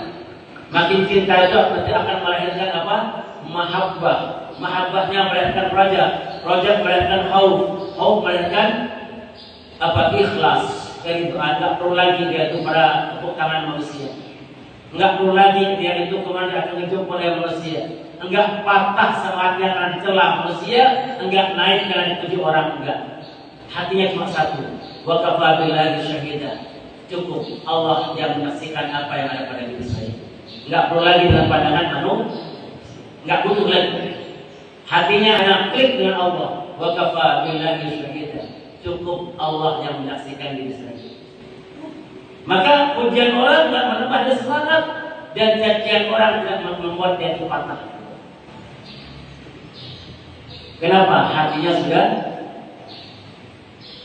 Makin cinta itu nanti akan melahirkan apa? Mahabbah. Mahabbahnya melahirkan raja. Raja melahirkan khauf. Khauf melahirkan apa? Ikhlas. Jadi itu agak perlu lagi dia itu pada tepuk tangan manusia. Enggak perlu lagi dia itu kemudian akan dijumpa oleh manusia. Enggak patah semangatnya karena dicela manusia. Enggak naik karena dipuji orang. Enggak. Hatinya cuma satu. Wa kafa billahi syahida. Cukup Allah yang menyaksikan apa yang ada pada diri saya. Enggak perlu lagi dengan pandangan manusia. Enggak butuh lagi. Hatinya hanya klik dengan Allah. Wa kafa billahi syahida. Cukup Allah yang menyaksikan diri saya. Maka pujian orang tidak menambah dia semangat dan cacian orang tidak membuat dia patah. Kenapa? Hatinya sudah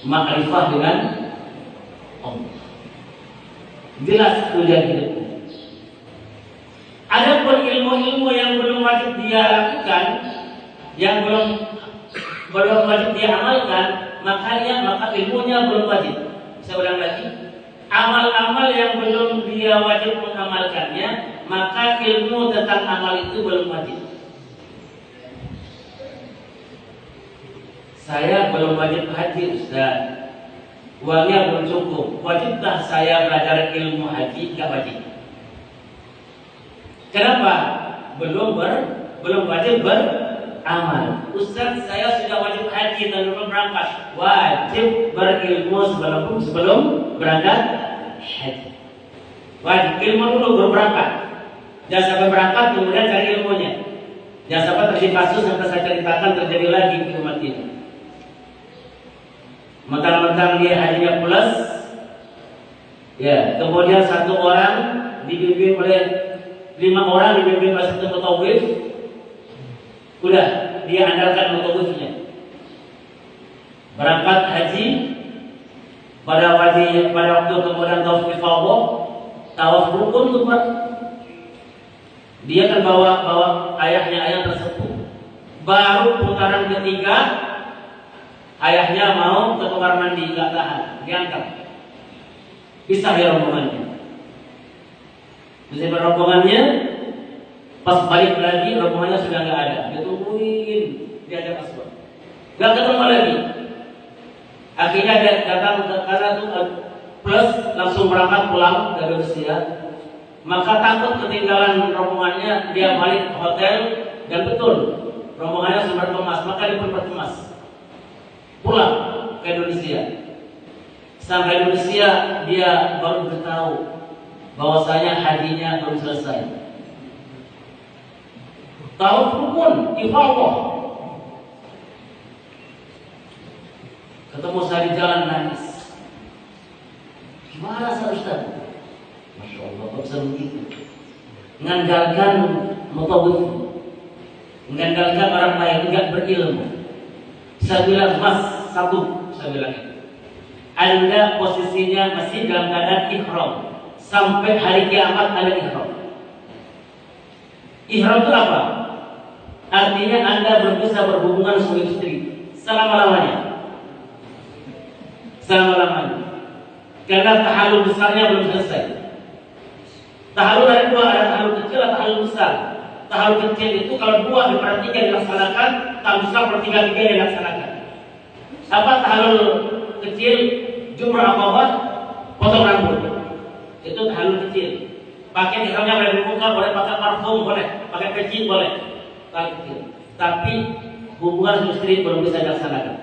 makrifah dengan Allah. Jelas pujian hidupnya. Adapun ilmu-ilmu yang belum wajib dia lakukan, yang belum wajib dia amalkan, maka ilmunya belum wajib. Saya ulang lagi, amal-amal yang belum dia wajib mengamalkannya, maka ilmu tentang amal itu belum wajib. Saya belum wajib haji, Ustaz. Uangnya belum cukup. Wajibkah saya belajar ilmu haji? Tidak wajib. Kenapa? Belum wajib beramal. Ustaz, saya sudah wajib haji dan belum berangkat. Wajib berilmu sebelum berangkat haji. Wajib ilmu dulu baru berangkat. Jangan sampai berangkat kemudian cari ilmunya. Jangan sampai terjadi kasus yang saya ceritakan terjadi lagi di umat ini. Mentang-mentang dia hajinya plus, ya, kemudian satu orang dibimbing oleh 5 orang dibimbing oleh satu mutawif, udah dia andalkan mutawifnya. Berangkat haji pada waktu kemudian tawaf ifadah, tawaf rukun lupa. Dia kan bawa ayahnya, ayah tersepuh. Baru putaran ketiga, ayahnya mau ke kamar mandi, nggak tahan, diangkat. Bisa ya rombongannya. Bisa rombongannya, pas balik lagi rombongannya sudah nggak ada. Ditungguin, dia ada asbab. Nggak ketemu lagi. Akhirnya dia datang ke karena itu plus langsung berangkat pulang dari Rusia. Maka takut ketinggalan rombongannya, dia balik ke hotel dan betul rombongannya sudah berkemas, maka dia pun berkemas. Pulang ke Indonesia. Sampai Indonesia dia baru beritahu bahwasanya hajinya belum selesai. Tawaf rukun ifadah. Ketemu saya di jalan nangis. Gimana saya Ustaz? Masya Allah, kok bisa begitu? Mengandalkan mutawif, mengandalkan orang lain, tidak berilmu. Saya bilang, Mas, satu, saya bilang itu. Anda posisinya masih dalam keadaan ihram. Sampai hari kiamat Anda ihram. Ihram itu apa? Artinya Anda belum bisa berhubungan suami istri selama-lamanya. Selama-lamanya. Karena tahallul besarnya belum selesai. Tahallul ada 2, ada tahallul kecil atau tahallul besar. Tahallul kecil itu kalau 2 diperhatikan dilaksanakan, tahallul besar per-3 dilaksanakan. Apa tahallul kecil? Jumrah Aqabah, potong rambut. Itu tahallul kecil. Pakai ihramnya boleh dibuka, boleh pakai parfum, boleh pakai peci, boleh. Tahallul kecil. Tapi hubungan istri belum bisa dilaksanakan.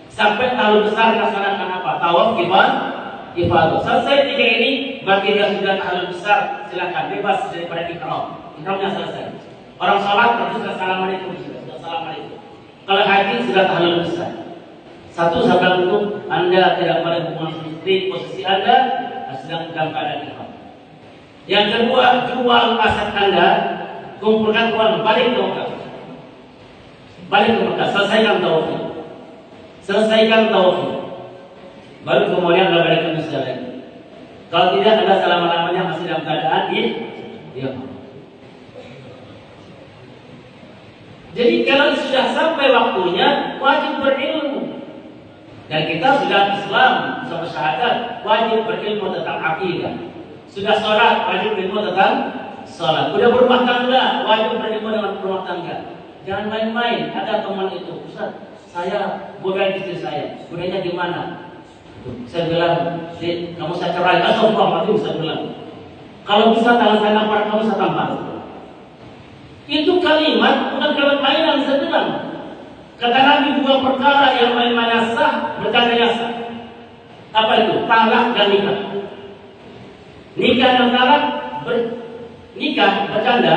Sampai tahallul besar dilaksanakan apa? Tawaf ifadah. Selesai 3 ini, bagi dia sudah tahallul besar, silakan bebas daripada ihram. Ihramnya selesai. Orang sholat berarti sudah assalamualaikum, sudah assalamualaikum. Kalau haji sudah tahallul besar. Satu, sahabat untuk Anda tidak pada hubungan istri, posisi Anda sedang dalam keadaan ihram. Yang kedua, jual aset Anda, kumpulkan uang, balik ke Mekah. balik ke Mekah, selesaikan tawafnya, baru kemudian Anda balik ke Musdalifah. Kalau tidak, Anda selama-lamanya masih dalam keadaan iya. Jadi kalau sudah sampai waktunya, wajib berilmu. Dan kita sudah Islam, sudah syahadat, wajib berilmu tentang akidah. Sudah sholat, wajib berilmu tentang sholat. Sudah berumah tangga, wajib berilmu dengan berumah tangga. Jangan main-main. Ada teman itu, Ustaz, saya godain istri saya. Godainya gimana? Saya bilang, kamu saya cerai. Astagfirullahaladzim, saya bilang. Kalau bisa tangan saya nampar kamu, saya tampar. Itu kalimat, bukan kalimat mainan, saya bilang. Kata Nabi, dua perkara yang main-mainnya sah, bercandanya sah. Apa itu? Talak dan nikah. Nikah dan talak, nikah, bercanda,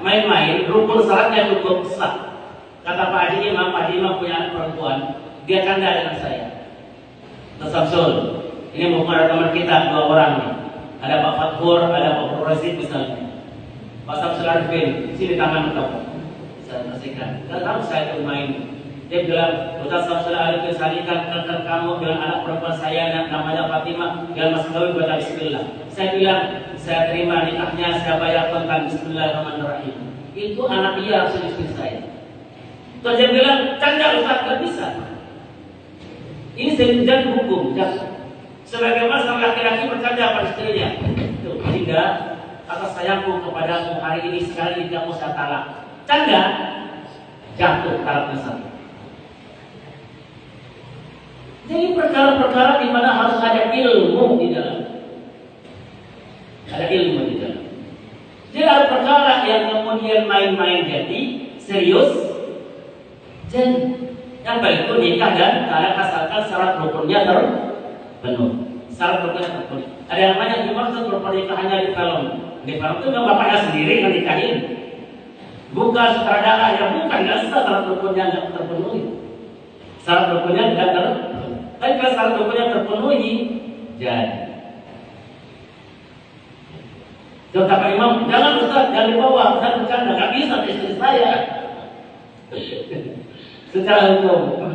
main-main, rukun syaratnya cukup sah. Kata Pak Haji Imam punya anak perempuan, dia canda dengan saya. Samsul, ini bukan ada teman kita, dua orang nih. Ada Pak Fathur, ada Pak Rosid misalnya. Pak Samsul Arifin, sini tangan kamu. Saya bersihkan. Dan tahu saya itu main. Dia bilang, Ustaz Samsul Arifin, salikan kamu dengan anak perempuan saya namanya Fatimah, dan Mas Gawi baca Bismillah. Saya bilang, saya terima nikahnya, saya bayar tentang Bismillahirrahmanirrahim. Itu anak dia harus istri saya. Terus dia bilang, canda Ustaz, gak bisa. Ini sebenarnya hukum. Sebagaimana sang laki-laki bercanda pada istrinya, tidak atas sayangku kepadamu hari ini sekali kamu saya talak. Canda, jatuh talaknya satu. Jadi perkara-perkara di mana harus ada ilmu di dalam. Ada ilmu di dalam. Jadi ada perkara yang kemudian main-main jadi serius. Dan apa itu nikah dan talak asalkan syarat rukunnya terpenuh. Syarat rukunnya terpenuh. Ada yang banyak dimaksud pernikahannya di film. Di film itu memang bapaknya sendiri yang nikahin. Bukan sutradara, ya bukan. Nggak syarat rukunnya nggak terpenuhi. Syarat rukunnya nggak terpenuhi. Tapi kalau syarat rukunnya terpenuhi, jadi. Kata Pak Imam, jangan Ustaz, jangan dibawa. Saya bercanda, nggak bisa istri saya. Secara hukum.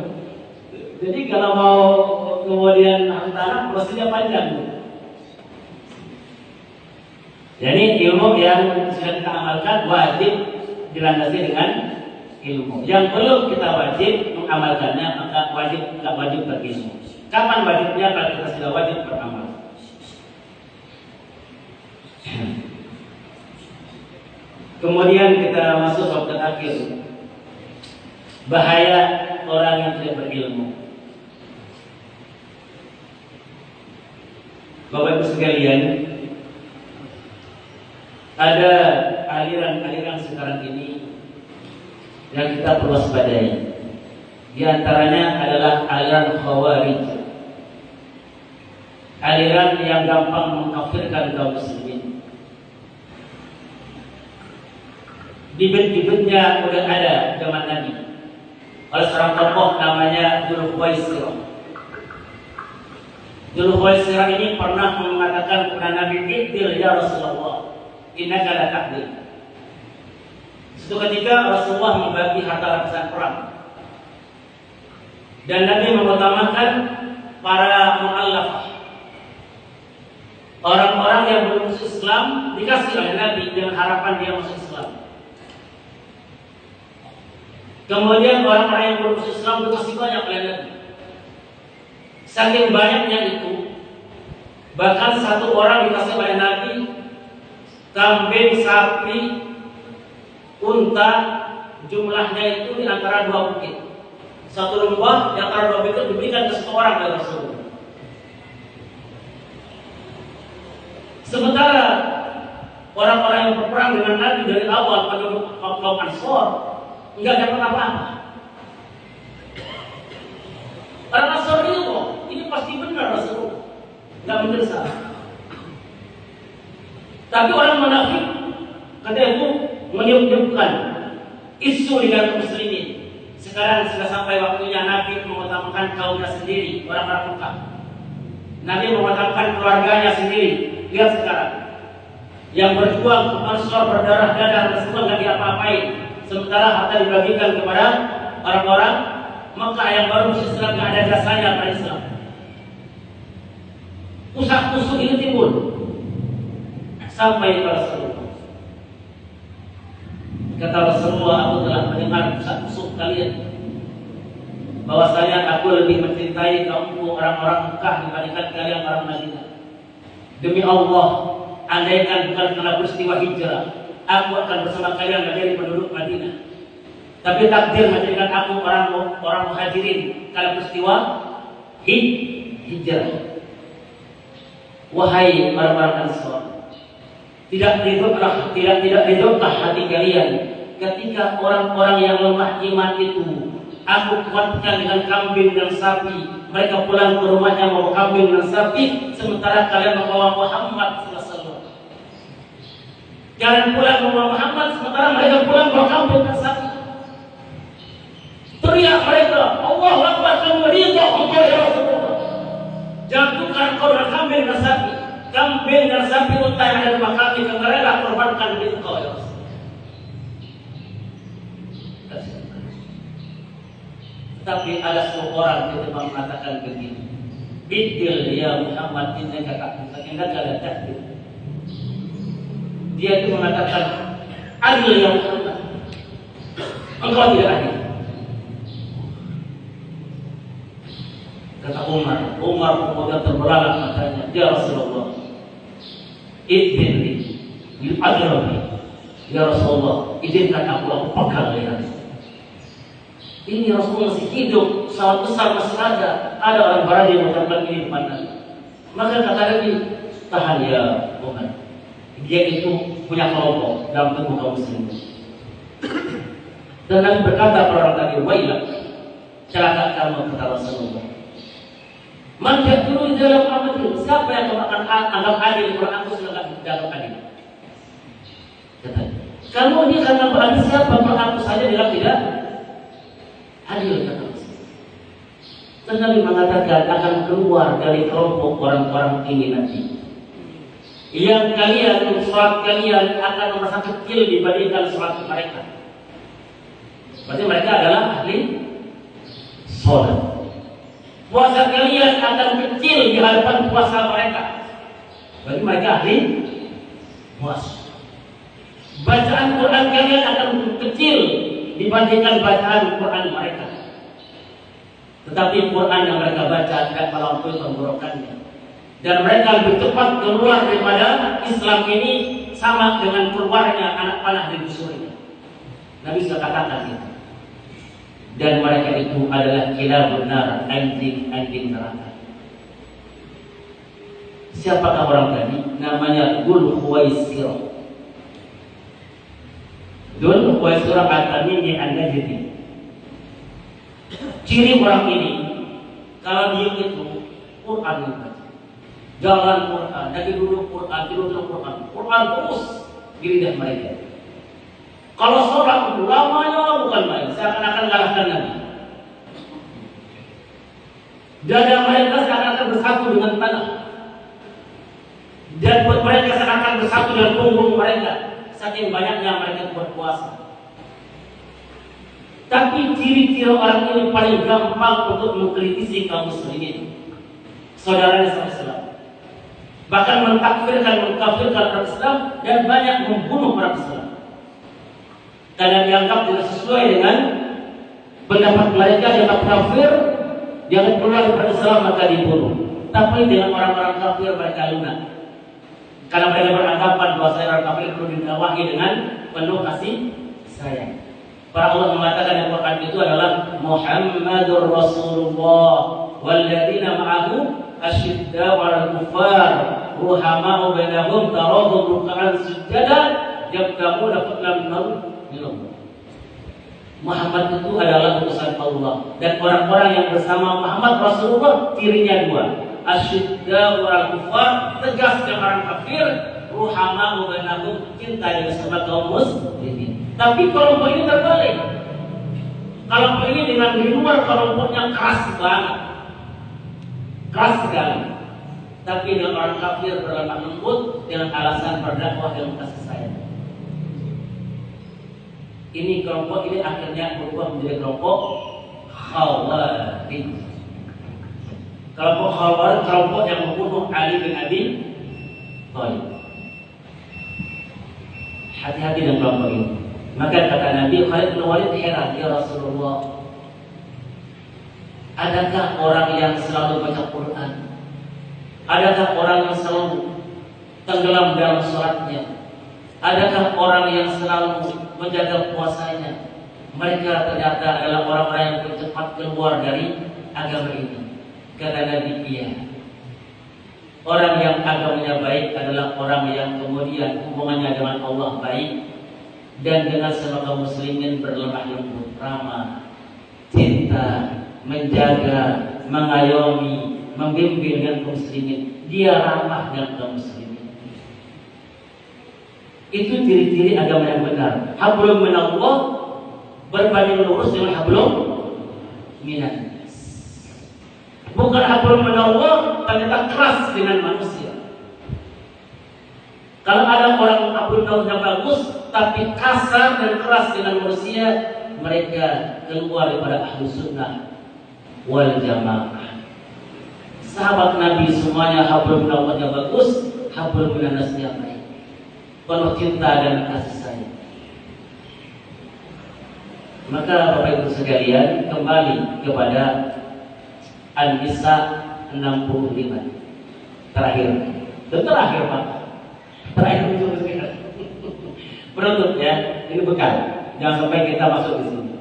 Jadi kalau mau kemudian hantaran, prosesnya panjang. Jadi ilmu yang sudah kita amalkan wajib dilandasi dengan ilmu. Yang belum kita wajib mengamalkannya, maka nggak wajib berilmu. Kapan wajibnya? Kalau kita sudah wajib beramal. Kemudian kita masuk waktu akhir. Bahaya orang yang tidak berilmu. Bapak Ibu sekalian, ada aliran-aliran sekarang ini yang kita perlu waspadai. Di antaranya adalah aliran Khawarij. Aliran yang gampang mengkafirkan kaum muslimin. Bibit-bibitnya sudah ada zaman Nabi. Oleh seorang tokoh namanya Dzulkhuwaisirah. Dzulkhuwaisirah ini pernah mengatakan kepada Nabi, "Iqdir ya Rasulullah, innaka la taqdir." Suatu ketika Rasulullah membagi harta rampasan perang. Dan Nabi mengutamakan para mu'allafah. Orang-orang yang belum masuk Islam dikasih oleh Nabi dengan harapan dia masuk Islam. Kemudian orang-orang yang belum masuk Islam dikasih banyak oleh Nabi. Saking banyaknya itu, bahkan satu orang dikasih oleh Nabi kambing, sapi, unta, jumlahnya itu di antara dua bukit. Satu lembah di antara dua bukit diberikan ke satu orang oleh Rasulullah. Sementara orang-orang yang berperang dengan Nabi dari awal penduduk kaum Ansor enggak dapat apa-apa. Orang Ansor ini pasti benar Rasulullah, enggak mungkin salah. Tapi orang munafik kata itu menyebutkan isu di dalam muslimin. Sekarang sudah sampai waktunya Nabi mengutamakan kaumnya sendiri, orang-orang Mekah. Nabi mengutamakan keluarganya sendiri. Lihat sekarang, yang berjuang Ansor berdarah-darah Rasulullah nggak diapa-apain, sementara harta dibagikan kepada orang-orang Mekah yang baru masuk Islam, nggak ada jasanya pada Islam. Usak-usuk ini timbul sampai kepada Rasulullah. Kata Rasulullah, aku telah mendengar usak-usuk kalian, bahwasanya aku lebih mencintai kaumku orang-orang Mekah dibandingkan kalian orang Madinah. Demi Allah, andaikan bukan karena peristiwa hijrah, aku akan bersama kalian menjadi penduduk Madinah. Tapi takdir menjadikan aku orang muhajirin karena peristiwa hijrah. Wahai orang-orang Ansar, tidak ridhokah hati kalian ketika orang-orang yang lemah iman itu aku kuatkan dengan kambing dan sapi, mereka pulang ke rumahnya membawa kambing dan sapi, sementara kalian membawa Muhammad sallallahu alaihi wasallam. Kalian pulang membawa Muhammad, sementara mereka pulang membawa kambing dan sapi. Teriak mereka, Allahu Akbar, kami ridha engkau ya Rasulullah. Jangan tukar kau dengan kambing dan sapi. Kambing dan sapi unta yang ada di rumah kami, kami rela korbankan demi engkau ya Rasulullah. Tapi ada seorang yang mengatakan begini, Bidil ya Muhammad, innaka la tahdil. Dia itu mengatakan, adil ya Muhammad, engkau tidak adil. Kata Umar kemudian terbelalak matanya, ya Rasulullah, idhni yu'adrabi, ya Rasulullah, izinkan aku pegang lehernya. Ini Rasulullah masih hidup, sangat besar masih ada orang Barani yang mengucapkan ini di depan Nabi. Maka kata Nabi, tahan ya Umar, dia itu punya kelompok dalam tubuh kaum muslimin. Dan Nabi berkata kepada orang tadi, wailah, celaka kamu, kata Rasulullah. Man yaqulu dalam amatil, siapa yang kamu akan anggap adil di Quran, aku sudah dalam adil. Kamu ini akan anggap adil siapa? Aku saja bilang tidak adil, kata Rasulullah. Dan Nabi mengatakan akan keluar dari kelompok orang-orang ini nanti, yang kalian, sholat kalian akan merasa kecil dibandingkan sholat mereka. Berarti mereka adalah ahli sholat. Puasa kalian akan kecil di hadapan puasa mereka. Berarti mereka ahli puasa. Bacaan Quran kalian akan kecil dibandingkan bacaan Quran mereka. Tetapi Quran yang mereka baca tidak melampaui tenggorokannya. Dan mereka lebih cepat keluar daripada Islam ini sama dengan keluarnya anak panah di busurnya. Nabi sudah katakan itu. Dan mereka itu adalah kilabun nar, anjing neraka. Siapakah orang tadi? Namanya Dzul Khuwaisirah. Dzul Khuwaisirah At-Tamimi An-Najdi. Ciri orang ini, kalau dia itu Quran dibaca, jalan Quran, lagi duduk Quran, tidur Quran, Quran terus di lidah mereka. Kalau sholat itu lamanya bukan main, seakan-akan kalahkan Nabi. Dada mereka seakan-akan bersatu dengan tanah, dan buat mereka seakan-akan bersatu dengan punggung mereka, saking banyaknya mereka berpuasa. Tapi ciri-ciri orang ini paling gampang untuk mengkritisi kaum muslimin, saudaranya Islam, bahkan mengkafirkan orang Islam, dan banyak membunuh orang Islam. Karena dianggap tidak sesuai dengan pendapat mereka, dianggap kafir, dianggap keluar dari Islam, maka dibunuh. Tapi dengan orang-orang kafir mereka lunak, karena mereka beranggapan bahwa orang kafir perlu didakwahi dengan penuh kasih sayang. Para Allah mengatakan yang Quran itu adalah Muhammadur Rasulullah walladzina ma'ahu asyidda'u 'alal kuffar ruhama'u bainahum taradhum ruk'an sujadan yabtaguna fadlan min Allah. Muhammad itu adalah utusan Allah, dan orang-orang yang bersama Muhammad Rasulullah cirinya dua, asyidda'u 'alal kuffar, tegas dengan orang kafir, ruhama'u bainahum, cinta dengan sama kaum muslimin. Tapi kelompok ini terbalik. Kelompok ini dengan di luar kelompoknya keras banget, keras sekali. Tapi dengan orang kafir berlemah lembut dengan alasan berdakwah dan kasih sayang. Ini kelompok ini akhirnya berubah menjadi kelompok Khawarij. Kelompok Khawarij, kelompok yang membunuh Ali bin Abi Thalib. Hati-hati dengan kelompok ini. Maka kata Nabi, Khalid bin Walid heran, ya Rasulullah, adakah orang yang selalu baca Quran? Adakah orang yang selalu tenggelam dalam sholatnya? Adakah orang yang selalu menjaga puasanya? Mereka ternyata adalah orang-orang yang cepat keluar dari agama ini. Kata Nabi, iya. Orang yang agamanya baik adalah orang yang kemudian hubungannya dengan Allah baik dan dengan sama kaum muslimin berlemah lembut, ramah, cinta, menjaga, mengayomi, membimbing dengan kaum muslimin. Dia ramah dengan kaum muslimin. Itu ciri-ciri agama yang benar. Hablum minallah berbanding lurus dengan hablum minan nas. Bukan hablum minallah ternyata keras dengan manusia. Kalau ada orang hablum minallah yang bagus tapi kasar dan keras dengan manusia, mereka keluar daripada ahlu sunnah wal jamaah. Sahabat Nabi semuanya hablum minallah yang bagus, hablum minan nas yang baik, penuh cinta dan kasih sayang. Maka Bapak Ibu sekalian, kembali kepada An-Nisa 65. Terakhir Pak. Terakhir penutup ya. Ini bekal. Jangan sampai kita masuk di sini.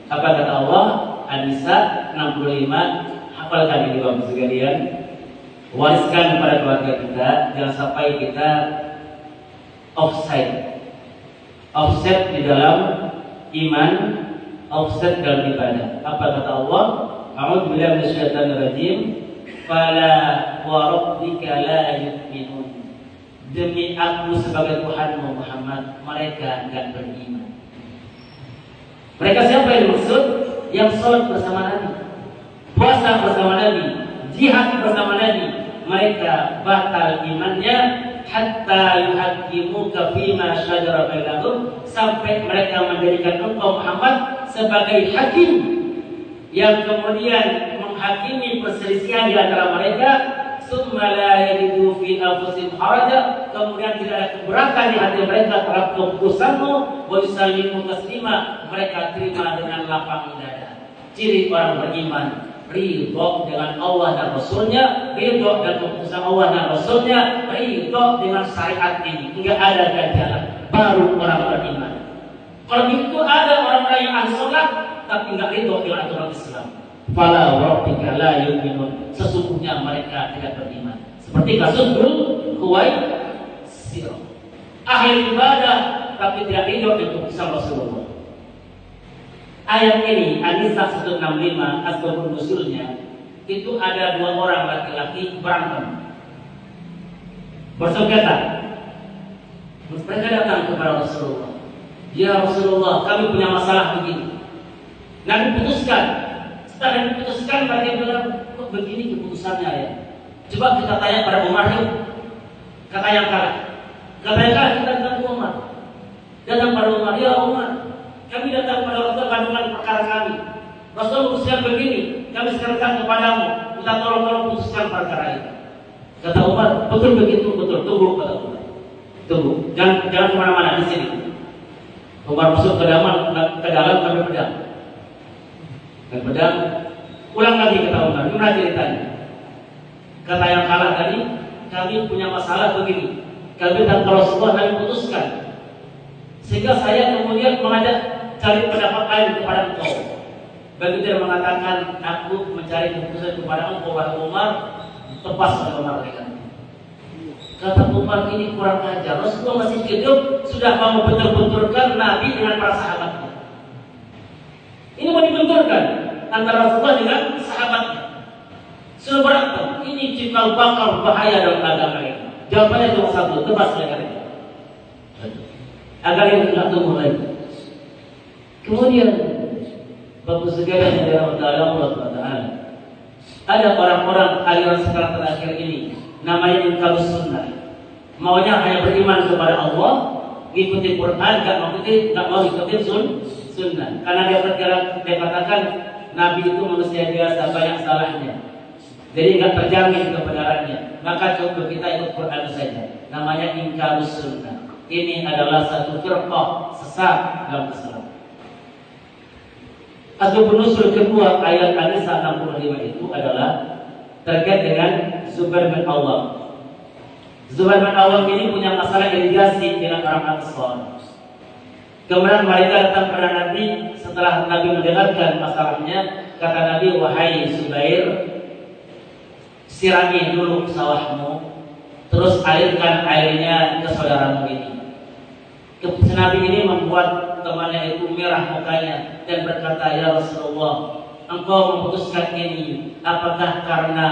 Apa kata Allah? An-Nisa 65. Hafalkan ini Bapak Ibu sekalian. Wariskan kepada keluarga kita. Jangan sampai kita offset di dalam iman, offset dalam ibadah. Apa kata Allah? A'udzu billahi minasyaitonir rajim. Fala wa rabbika la yu'minun. Demi aku sebagai Tuhanmu Muhammad, mereka enggak beriman. Mereka siapa yang dimaksud? Yang sholat bersama Nabi, puasa bersama Nabi, jihad bersama Nabi. Mereka batal imannya hatta yuhaqqimuka fima syajara bainahum, sampai mereka menjadikan engkau Muhammad sebagai hakim yang kemudian menghakimi perselisihan di antara mereka. Summa la yajidu fi anfusihim haraja, kemudian tidak ada keberatan di hati mereka terhadap keputusanmu. Wa yusallimu taslima, mereka terima dengan lapang dada. Ciri orang beriman, ridho dengan Allah dan Rasulnya, ridho dan keputusan Allah dan Rasulnya, ridho dengan syariat ini. Enggak ada ganjalan, baru orang beriman. Kalau itu ada orang-orang yang ahli sholat tapi enggak ridho dengan aturan Islam, fala rabbika la yu'minun, sesungguhnya mereka tidak beriman. Seperti kasus Dzul Khuwaisirah, ahli ibadah tapi tidak ridho dengan keputusan Rasulullah. Ayat ini An-Nisa 165 asbabun nuzulnya itu ada dua orang laki-laki berantem, bersengketa. Mereka datang kepada Rasulullah, ya Rasulullah, kami punya masalah begini. Nabi putuskan. Setelah diputuskan, mereka bilang, kok begini keputusannya ya? Coba kita tanya pada Umar yuk. Kata yang kalah, kita datang ke Umar. Datang pada Umar, ya Umar, kami datang pada Rasul kandungan perkara kami. Rasul putuskan begini, kami sekarang datang kepadamu, minta tolong putuskan perkara ini. Kata Umar, betul begitu, betul. Tunggu, kata Umar. Tunggu, jangan kemana-mana di sini. Umar masuk ke dalam kami pedang. Dan pedang, ulang lagi kata Umar, gimana ceritanya? Kata yang kalah tadi, kami punya masalah begini. Kami datang ke Rasulullah, kami putuskan. Sehingga saya kemudian mengajak cari pendapat lain kepada engkau. Begitu dia mengatakan, aku mencari keputusan kepada engkau, wahai Umar, tepas oleh Umar mereka. Kata Umar, ini kurang ajar. Rasulullah masih hidup, sudah mau bentur-benturkan Nabi dengan para sahabatnya. Ini mau dibenturkan antara Rasulullah dengan sahabatnya. Sudah berantem. Ini cikal bakal bahaya dalam agama ini. Jawabannya cuma satu, tebas mereka. Agar yang tidak tumbuh lagi. Kemudian Bapak sekalian yang dirahmati Allah Taala, ada orang-orang aliran sekarang terakhir ini, namanya Inqalus Sunnah. Maunya hanya beriman kepada Allah, ikuti Quran, nggak mau ikuti sunnah. Karena dia katakan Nabi itu manusia biasa, banyak salahnya. Jadi nggak terjamin kebenarannya. Maka cukup kita ikut Quran saja. Namanya ingkarus sunnah. Ini adalah satu firqah sesat dalam Islam. Asbabun nuzul kedua ayat An-Nisa 65 itu adalah terkait dengan Zubair bin Awwam. Zubair bin Awwam ini punya masalah irigasi dengan orang Ansar. Kemudian mereka datang kepada Nabi. Setelah Nabi mendengarkan masalahnya, kata Nabi, wahai Zubair, sirami dulu sawahmu, terus alirkan airnya ke saudaramu ini. Nabi ini membuat temannya itu merah mukanya dan berkata, ya Rasulullah, engkau memutuskan ini apakah karena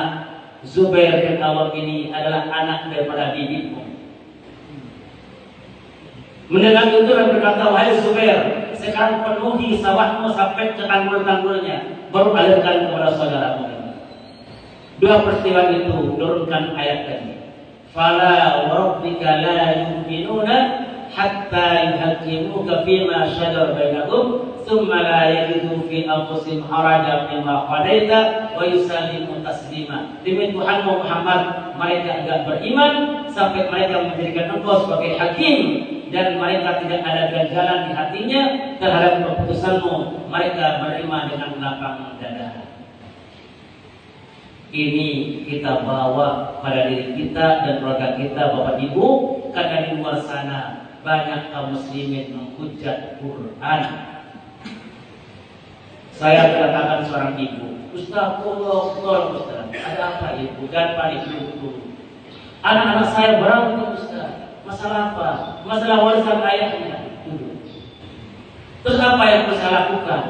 Zubair bin Awwam ini adalah anak daripada bibimu? Mendengar itu dan berkata, wahai Zubair, sekarang penuhi sawahmu sampai ke tanggul-tanggulnya, baru alirkan kepada saudaramu ini. Dua peristiwa itu turunkan ayat tadi. Fala warabbika la yu'minuna hatta yuhaqqimuka fima shajara bainahum thumma la yajidu fi anfusihim harajan mimma qadaita wa yusallimu taslima. Demi Tuhanmu Muhammad, mereka enggak beriman sampai mereka menjadikan engkau sebagai hakim dan mereka tidak ada ganjalan di hatinya terhadap keputusanmu. Mereka menerima dengan lapang dada. Ini kita bawa pada diri kita dan keluarga kita, Bapak Ibu, karena di luar sana banyak kaum muslimin menghujat Quran. Saya katakan seorang ibu, Ustaz, tolong Ustaz, ada apa ibu? Dan panik dulu. Anak-anak saya berantem Ustaz. Masalah apa? Masalah warisan ayahnya. Terus apa yang harus saya lakukan?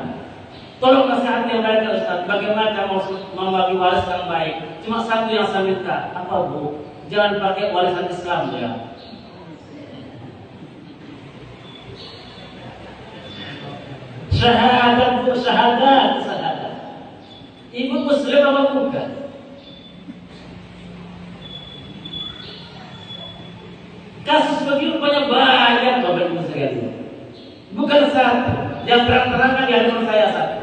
Tolong nasihati mereka Ustaz, bagaimana cara membagi waris yang baik. Cuma satu yang saya minta, apa Bu? Jangan pakai warisan Islam ya. Syahadat Bu, syahadat. Ibu muslim apa bukan? Kasus begini banyak Bapak Ibu sekalian. Bukan satu, yang terang-terangan di hadapan saya satu.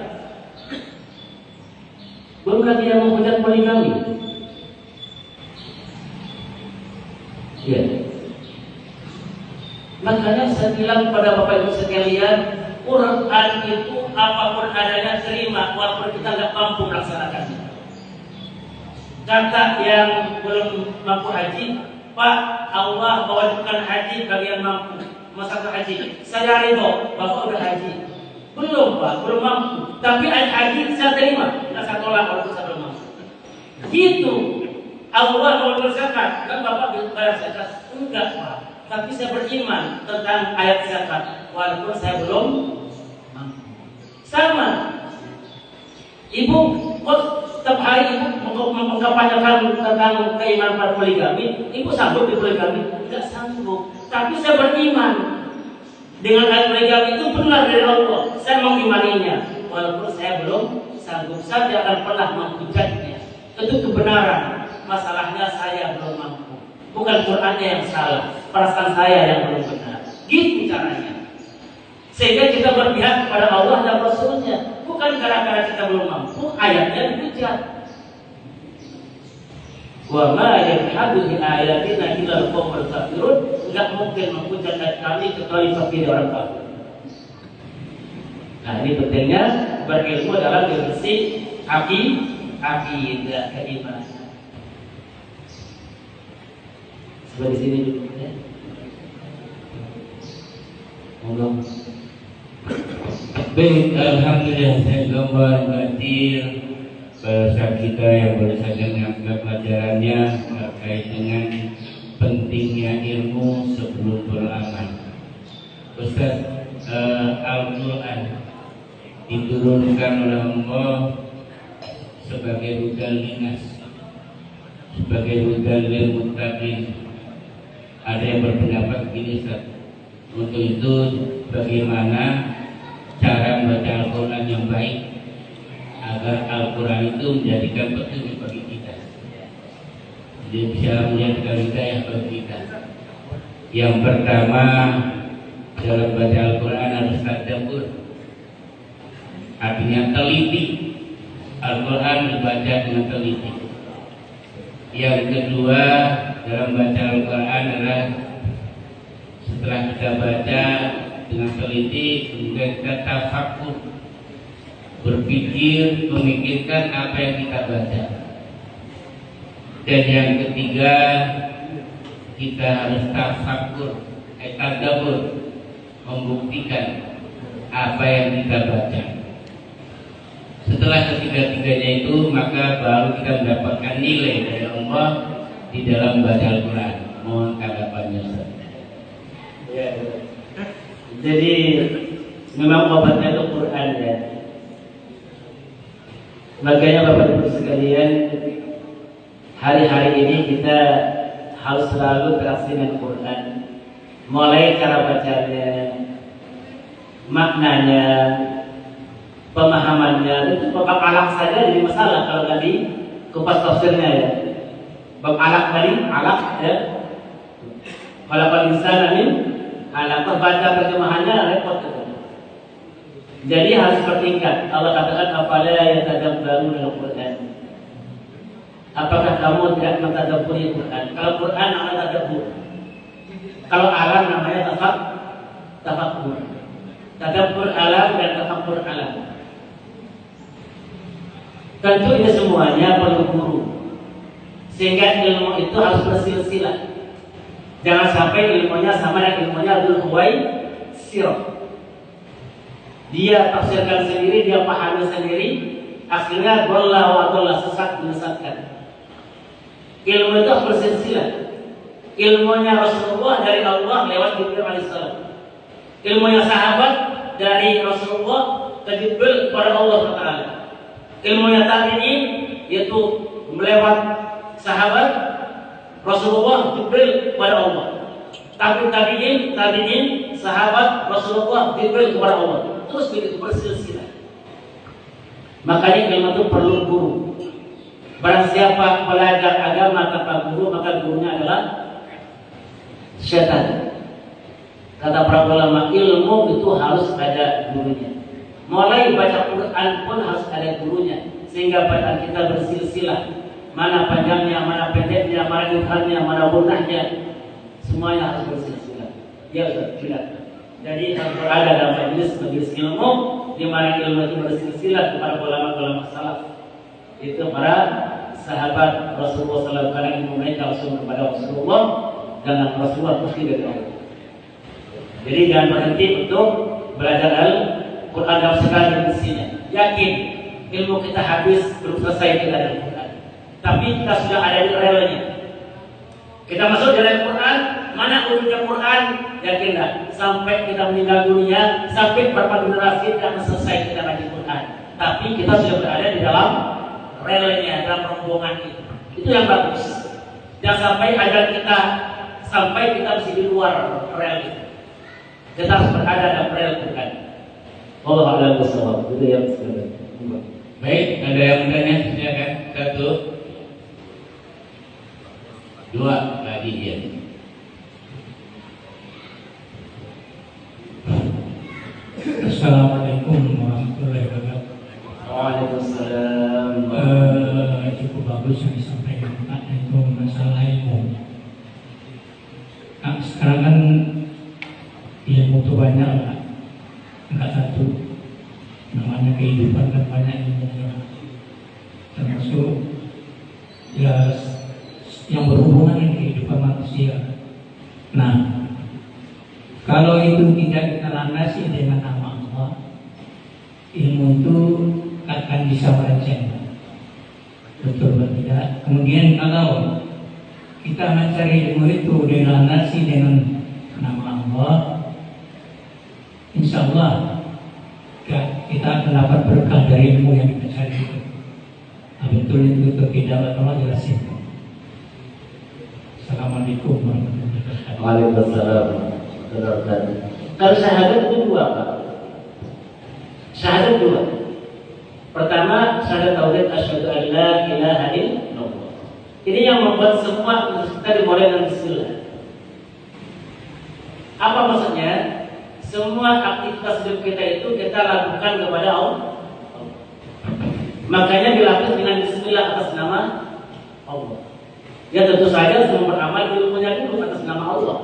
Belum lagi yang menghujat poligami. Ya. Makanya saya bilang kepada Bapak Ibu sekalian, Quran itu apapun adanya terima, walaupun kita nggak mampu melaksanakannya. Kata yang belum mampu haji, Pak, Allah mewajibkan haji bagi yang mampu. Masa haji, saya ridho, Bapak udah haji. Belum Pak, belum mampu. Tapi haji saya terima, tidak saya tolak kalau saya belum mampu. Gitu. Allah mau zakat, kan Bapak bayar zakat? Enggak Pak. Tapi saya beriman tentang ayat zakat, walaupun saya belum mampu. Sama. Ibu, kok setiap hari ibu mengkampanyekan tentang keimanan poligami, ibu sanggup di poligami? Tidak sanggup. Tapi saya beriman dengan ayat poligami itu benar dari Allah. Saya mengimaninya, walaupun saya belum sanggup. Saya tidak akan pernah menghujatnya. Itu kebenaran. Masalahnya saya belum mampu. Bukan Qurannya yang salah, perasaan saya yang belum benar. Gitu caranya. Sehingga kita berpihak kepada Allah dan Rasulnya. Bukan gara-gara kita belum mampu, ayatnya dihujat. Wa ma yajhadu bi ayatina illa al-qawmul kafirun. Enggak mungkin menghujat ayat kami kecuali fakir orang kafir. Nah, ini pentingnya berilmu dalam dimensi akidah keimanan. Seperti sini dulu ya. Monggo. Baik, alhamdulillah saya gambar batir bahasa kita yang baru saja mengambil pelajarannya terkait dengan pentingnya ilmu sebelum beramal. Ustaz, Al-Quran diturunkan oleh Allah sebagai hudal linnas, sebagai hudal lil muttaqin. Ada yang berpendapat begini Ustaz. Untuk itu bagaimana cara membaca Al-Quran yang baik agar Al-Quran itu menjadikan petunjuk bagi kita, dia bisa menjadikan hidayah bagi kita. Yang pertama, dalam baca Al-Quran harus tadabbur, artinya teliti. Al-Quran dibaca dengan teliti. Yang kedua dalam baca Al-Quran adalah setelah kita baca dengan teliti, kemudian kita tafakkur, berpikir, memikirkan apa yang kita baca. Dan yang ketiga, kita harus tafakkur, tadabbur, membuktikan apa yang kita baca. Setelah ketiga-tiganya itu, maka baru kita mendapatkan nilai dari Allah di dalam baca Al-Quran. Mohon tanggapannya, Ustaz. Ya, jadi memang obatnya itu Quran ya. Makanya Bapak Ibu sekalian, hari-hari ini kita harus selalu berinteraksi dengan Quran. Mulai cara bacanya, maknanya, pemahamannya. Itu bab alaq saja jadi masalah kalau tadi kupas tafsirnya ya. Bab alaq tadi, alaq ya. Kalau insan amin, alaq baca terjemahannya repot itu. Jadi harus bertingkat. Allah katakan afala yatadabbaruna al-Qur'an. Apakah kamu tidak mentadabburi Quran? Kalau Quran namanya tadabbur. Kalau alam namanya tafakkur. Tadabbur alam dan tafakkur alam. Tentu ini semuanya perlu guru. Sehingga ilmu itu harus bersilsilah. Jangan sampai ilmunya sama dengan ilmunya Abdul Khuwaisir. Dia tafsirkan sendiri, dia pahami sendiri, akhirnya dhalla wa dhalla, sesat menyesatkan. Ilmu itu harus bersilsilah. Ilmunya Rasulullah dari Allah lewat Jibril alaihissalam. Ilmunya sahabat dari Rasulullah ke Jibril kepada Allah Taala. Ilmunya tabi'in yaitu melewat sahabat Rasulullah Jibril kepada Allah. Tabi'in sahabat Rasulullah Jibril kepada Allah. Terus begitu bersilsilah. Makanya ilmu itu perlu guru. Barang siapa belajar agama tanpa guru, maka gurunya adalah syaitan. Kata para ulama, ilmu itu harus ada gurunya. Mulai baca Quran pun harus ada gurunya, sehingga bacaan kita bersilsilah. Mana panjangnya, mana pendeknya, mana ibharnya, mana gunahnya, semuanya harus bersilsilah. Ya Ustaz, sudah. Jadi harus berada dalam majelis ilmu, di mana ilmu itu bersilsilah kepada ulama-ulama salaf. Itu para sahabat Rasulullah SAW, karena ilmu mereka langsung kepada Rasulullah dan Rasulullah pasti dari Allah. Jadi jangan berhenti untuk belajar Al-Quran dalam segala dimensinya. Yakin ilmu kita habis, belum selesai kita dengan Quran. Tapi kita sudah ada di relnya. Kita masuk dalam Quran, mana ujungnya Quran? Yakin tak? Sampai kita meninggal dunia, sampai berapa generasi tidak selesai kita baca Quran. Tapi kita sudah berada di dalam relnya, dalam rombongan itu. Itu yang bagus. Jangan sampai ajar kita sampai kita masih di luar rel itu. Kita harus berada dalam rel Quran. Allah a'lam bishawab. Itu yang sebenarnya. Baik, ada yang bertanya? Silakan. 1, 2, tadi dia. Assalamualaikum warahmatullahi wabarakatuh. Waalaikumsalam. Cukup bagus yang disampaikan Pak, itu masalah ilmu. Nah, sekarang kan ilmu itu banyak Pak, enggak satu. Namanya kehidupan kan banyak ilmunya. Termasuk ya yang berhubungan dengan kehidupan manusia. Nah, kalau itu tidak kita landasi dengan nama Allah, ilmu itu akan bisa melenceng. Betul atau tidak? Kemudian kalau kita mencari ilmu itu dilandasi dengan nama Allah, insya Allah kita akan dapat berkah dari ilmu yang kita cari itu. Nah, betul itu tidak, Allah jelasin. Assalamualaikum warahmatullahi wabarakatuh. Waalaikumsalam. Kalau syahadat itu dua Pak. Syahadat dua. Pertama, syahadat tauhid asyhadu an la ilaha illallah. Ini yang membuat semua kita dimulai dengan bismillah. Apa maksudnya? Semua aktivitas hidup kita itu kita lakukan kepada Allah. Makanya dilapis dengan bismillah atas nama Allah. Ya tentu saja sebelum beramal ilmunya dulu atas nama Allah.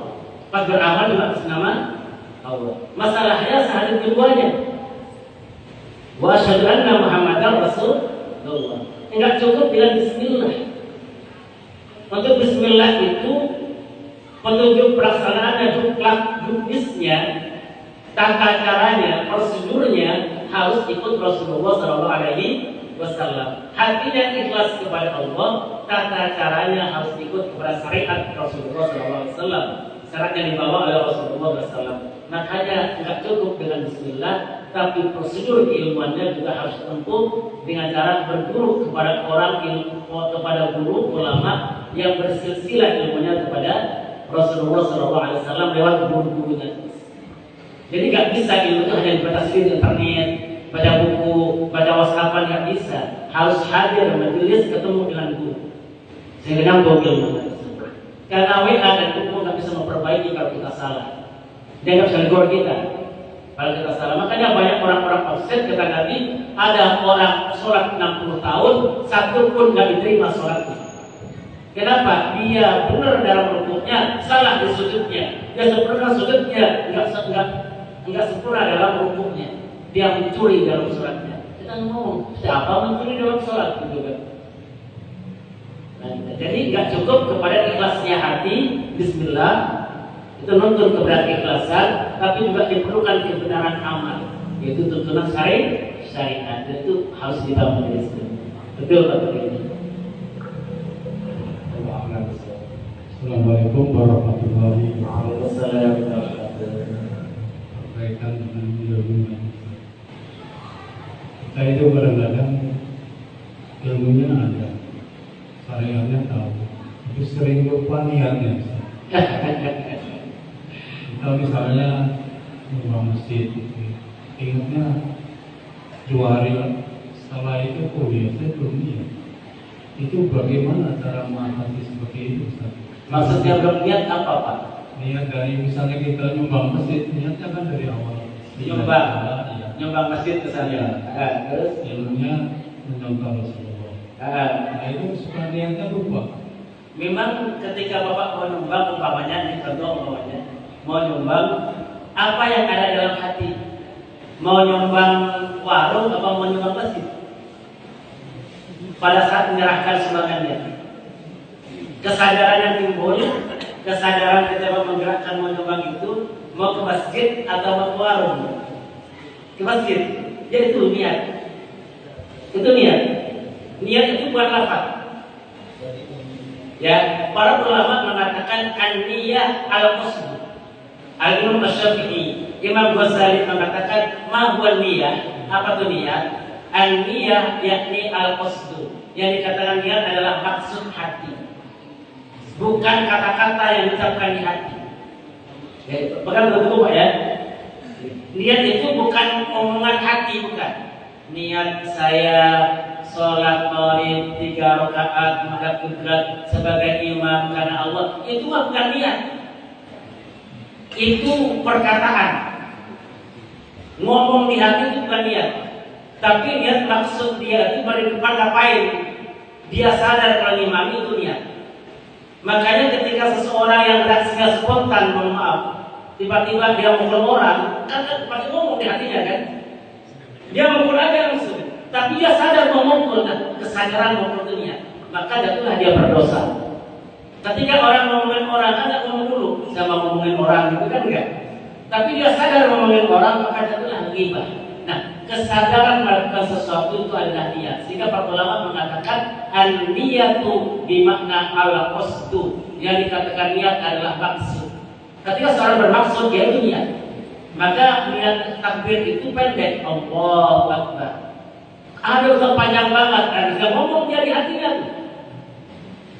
Pas beramal juga atas nama Allah. Masalahnya sehari keduanya. Wa asyhadu anna Muhammadar Rasulullah. Enggak cukup dengan bismillah. Untuk bismillah itu petunjuk pelaksanaannya, juknisnya, tata caranya, prosedurnya harus ikut Rasulullah SAW. Hatinya ikhlas kepada Allah, tata caranya harus ikut kepada syariat Rasulullah SAW. Syaratnya dibawa oleh Rasulullah SAW. Makanya tidak cukup dengan bismillah, tapi prosedur keilmuannya juga harus ditempuh dengan cara berguru kepada orang ilmu, kepada guru ulama yang bersilsilah ilmunya kepada Rasulullah SAW lewat guru-gurunya. Jadi nggak bisa ilmu itu hanya dibatasi di internet, baca buku, baca WhatsApp, nggak bisa. Harus hadir majelis ketemu dengan guru sehingga nyambung ilmunya. Karena WA dan buku nggak bisa memperbaiki kalau kita salah. Dia nggak bisa negor kita kalau kita salah. Makanya banyak orang-orang offset kata Nabi, ada orang sholat 60 tahun, satu pun nggak diterima sholatnya. Kenapa? Dia benar dalam rukuknya, salah di sujudnya. Dia sempurna sujudnya, nggak sempurna dalam rukuknya. Dia mencuri dalam sholatnya. Kita ngomong, siapa mencuri dalam sholat? Gitu kan? Nah, jadi nggak cukup kepada ikhlasnya hati, bismillah, itu nuntun kepada keikhlasan, tapi juga diperlukan kebenaran amal, yaitu tuntunan syariat, dan itu harus dibangun dari sini. Betul Pak ini. Assalamualaikum warahmatullahi Wabarakatuh. Berkaitan dengan ilmu. Kita itu kadang-kadang ilmunya ada, syariatnya tahu, tapi sering lupa niatnya. Kita misalnya membangun masjid, ingatnya 2 hari setelah itu kuliah saya belum niat. Itu bagaimana cara mengatasi seperti itu, Ustaz? Maksudnya berniat apa Pak? Niat dari misalnya kita nyumbang masjid, niatnya kan dari awal. Nyumbang, Iya. nyumbang masjid ke sana. Terus Ilmunya menyangka Rasulullah. Nah itu suka niatnya lupa. memang ketika Bapak mau nyumbang, umpamanya ini contoh umpamanya mau nyumbang, apa yang ada dalam hati? Mau nyumbang warung apa mau nyumbang masjid? Pada saat menyerahkan sumbangannya, kesadaran yang timbul, kesadaran ketika menggerakkan mau nyumbang itu, mau ke masjid atau mau ke warung? Ke masjid. Jadi itu niat. Itu niat. Niat itu bukan lafaz. Ya, para ulama mengatakan an-niyah al-qasd. Al-Imam Asy-Syafi'i, Imam Ghazali mengatakan ma huwa niyah? Apa itu niat? An-niyah yakni al-qasd. Yang dikatakan niat adalah maksud hati. Bukan kata-kata yang diucapkan di hati. Ya, bukan begitu Pak ya. Niat itu bukan omongan hati, bukan. Niat saya sholat maghrib 3 rakaat menghadap kiblat sebagai imam karena Allah, itu bukan niat. Itu perkataan. Ngomong di hati itu bukan niat. Tapi niat maksud dia itu dari depan ngapain? Dia sadar kalau imam itu niat. Makanya ketika seseorang yang reaksinya spontan, mohon maaf, tiba-tiba dia mukul orang, kan pasti ngomong di hatinya kan? Dia mukul aja langsung. Tapi dia sadar mau mukul, kesadaran mukul itu niat. Maka jatuhlah dia berdosa. Ketika orang ngomongin orang, kan nggak ngomong dulu sama ngomongin orang gitu kan enggak. Tapi dia sadar ngomongin orang, maka jatuhlah ghibah. Nah, kesadaran melakukan sesuatu itu adalah niat. Sehingga para ulama mengatakan an-niyatu bimakna al-qasdu. Yang dikatakan niat adalah maksud. Ketika seorang bermaksud, dia itu niat. Maka niat takbir itu pendek, Allahu Akbar. Ada yang panjang banget, dan dia ngomong dia di hatinya.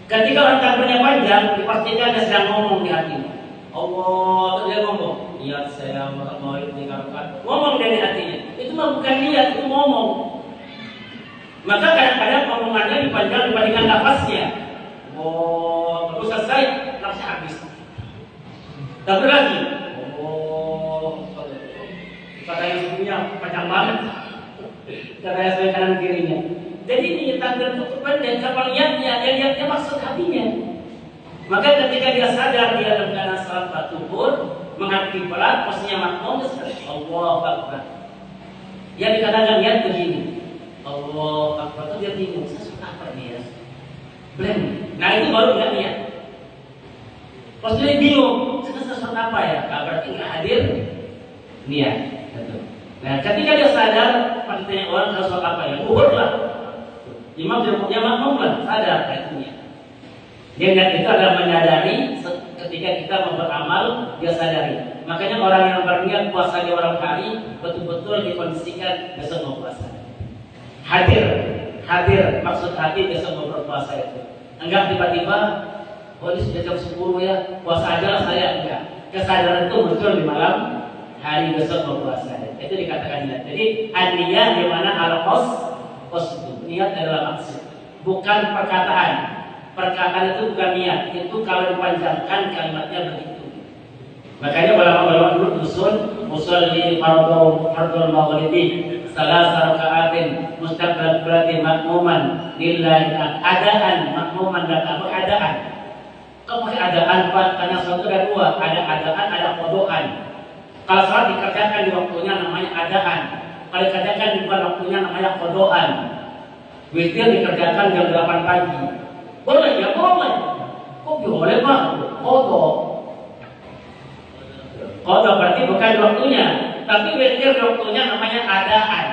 Ketika orang takbirnya panjang, dipastikan dia sedang ngomong di hatinya. Allah, dia ngomong, niat saya mau ditinggalkan. Ngomong dia di hatinya. Itu mah bukan niat, itu ngomong. Maka kadang-kadang omongannya dipanjang dibandingkan nafasnya. Oh, baru selesai, nafasnya habis. Takbir lagi. Oh, panjang banget. Karena saya kanan kirinya. Jadi ini takdir itu pendek. Siapa lihatnya, dia lihatnya maksud hatinya. Maka ketika dia sadar dia dalam keadaan salat batuhur, menghadap kiblat, posisinya makmum, Allahu Akbar. Dia kadang-kadang lihat begini, Allahu Akbar, itu dia bingung, saya sudah apa ini ya? Blank. Nah itu baru dia niat. Pas dia bingung, saya sudah apa ya? Nah, berarti nggak hadir niat. Nah ketika dia sadar, pasti tanya orang harus apa ya? Zuhur lah. Imam dia makmum lah, sadar itu niat. Dia niat itu adalah menyadari ketika kita mau beramal, dia sadari. Makanya orang yang berniat puasa di malam hari betul-betul dikondisikan besok mau puasa. Hadir, maksud hati besok mau berpuasa itu. Enggak tiba-tiba, oh ini sudah jam 10 ya, puasa aja lah saya, enggak. Kesadaran itu muncul di malam hari besok mau puasa. Itu dikatakan niat. Jadi an-niyah di mana al-qasd itu. Niat adalah maksud, bukan perkataan. Perkataan itu bukan niat. Itu kalau dipanjangkan kalimatnya begitu. Makanya ulama-ulama dulu usolli fardhu maghribi salasa raka'atin mustaqbilan makmuman lillahi adaan makmuman dan adaan. Kau pakai adaan Pak, karena suatu ada dua, ada adaan, ada qadaan. Kalau salat dikerjakan di waktunya namanya adaan. Kalau dikerjakan di bukan waktunya namanya qadaan. Witir dikerjakan jam 8 pagi. Boleh ya, boleh. Kok boleh Pak? Qadha berarti bukan waktunya, tapi witir waktunya namanya adaan.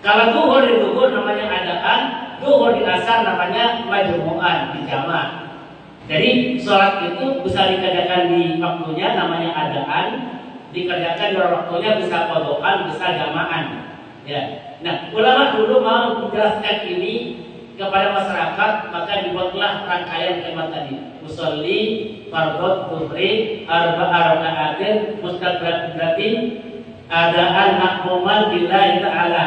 Kalau zuhur namanya adaan, zuhur di asar namanya majmu'an, dijamak. Jadi sholat itu bisa dikerjakan di waktunya namanya adaan, dikerjakan di waktunya bisa qadhaan, bisa jamaan. Ya. Nah, ulama dulu mau menjelaskan ini kepada masyarakat, maka dibuatlah rangkaian kalimat tadi. Usolli fardhu dhuhri arba'a raka'atin mustaqbilatin adaan makmuman billahi ta'ala.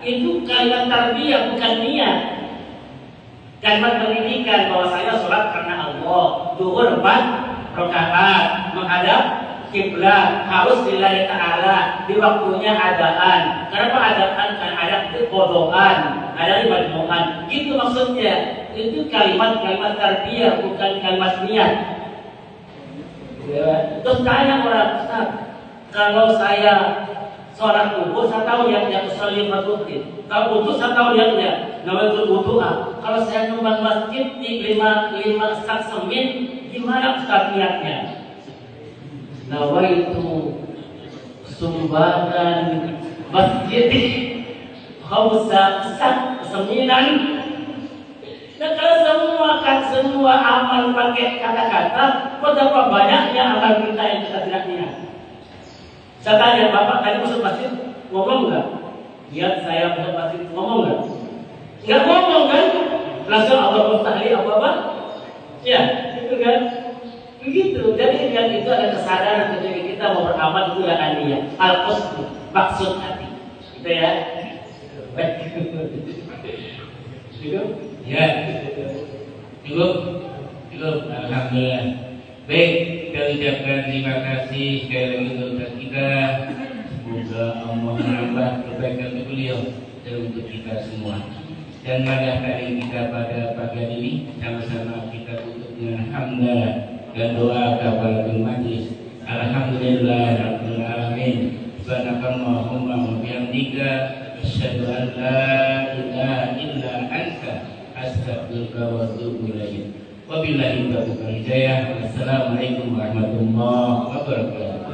Itu kalimat tarbiyah, bukan niat. Kalimat pendidikan bahwa saya sholat karena Allah. Zuhur 4 rakaat menghadap kiblat, harus lillahi ta'ala, di waktunya adaan. Kenapa adaan? Karena ada qadhaan, ada majmu'an. Gitu maksudnya. Itu kalimat-kalimat tarbiyah, bukan kalimat niat. Ya. Terus tanya orang, Ustaz, kalau saya sholat zuhur, saya tahu yang usolli fardhu. Kalau wudu saya tahu lihatnya, namanya wudu'a. Kalau saya nyumbang masjid di 5 sak semin, gimana Ustaz niatnya? Nawaitu sumbangan masjid khamsa sak seminan. Dan kalau semua amal pakai kata-kata, betapa banyaknya amal kita yang kita tidak niat. Saya tanya, Bapak tadi masuk masjid ngomong nggak? Ya, saya masuk masjid ngomong nggak? Nggak ngomong kan? Langsung Allah tahlil apa? Ya, itu kan? Begitu. Jadi yang itu ada kesadaran ketika kita mau beramal itu adalah niat. Al-qasd, maksud hati. Gitu ya. Cukup? Ya, cukup. Alhamdulillah. Baik, kita ucapkan terima kasih sekali lagi untuk kita. Semoga Allah menambah kebaikan untuk beliau dan untuk kita semua. Dan pada hari kita pada pagi hari ini sama-sama kita tutup dengan hamdalah dan doa kafaratul majlis. Alhamdulillah rabbil alamin. Subhanakallahumma wa bihamdika asyhadu an la ilaha illa anta astaghfiruka wa atubu ilaik. Wabillahi taufiq wal hidayah. Wassalamualaikum warahmatullahi wabarakatuh.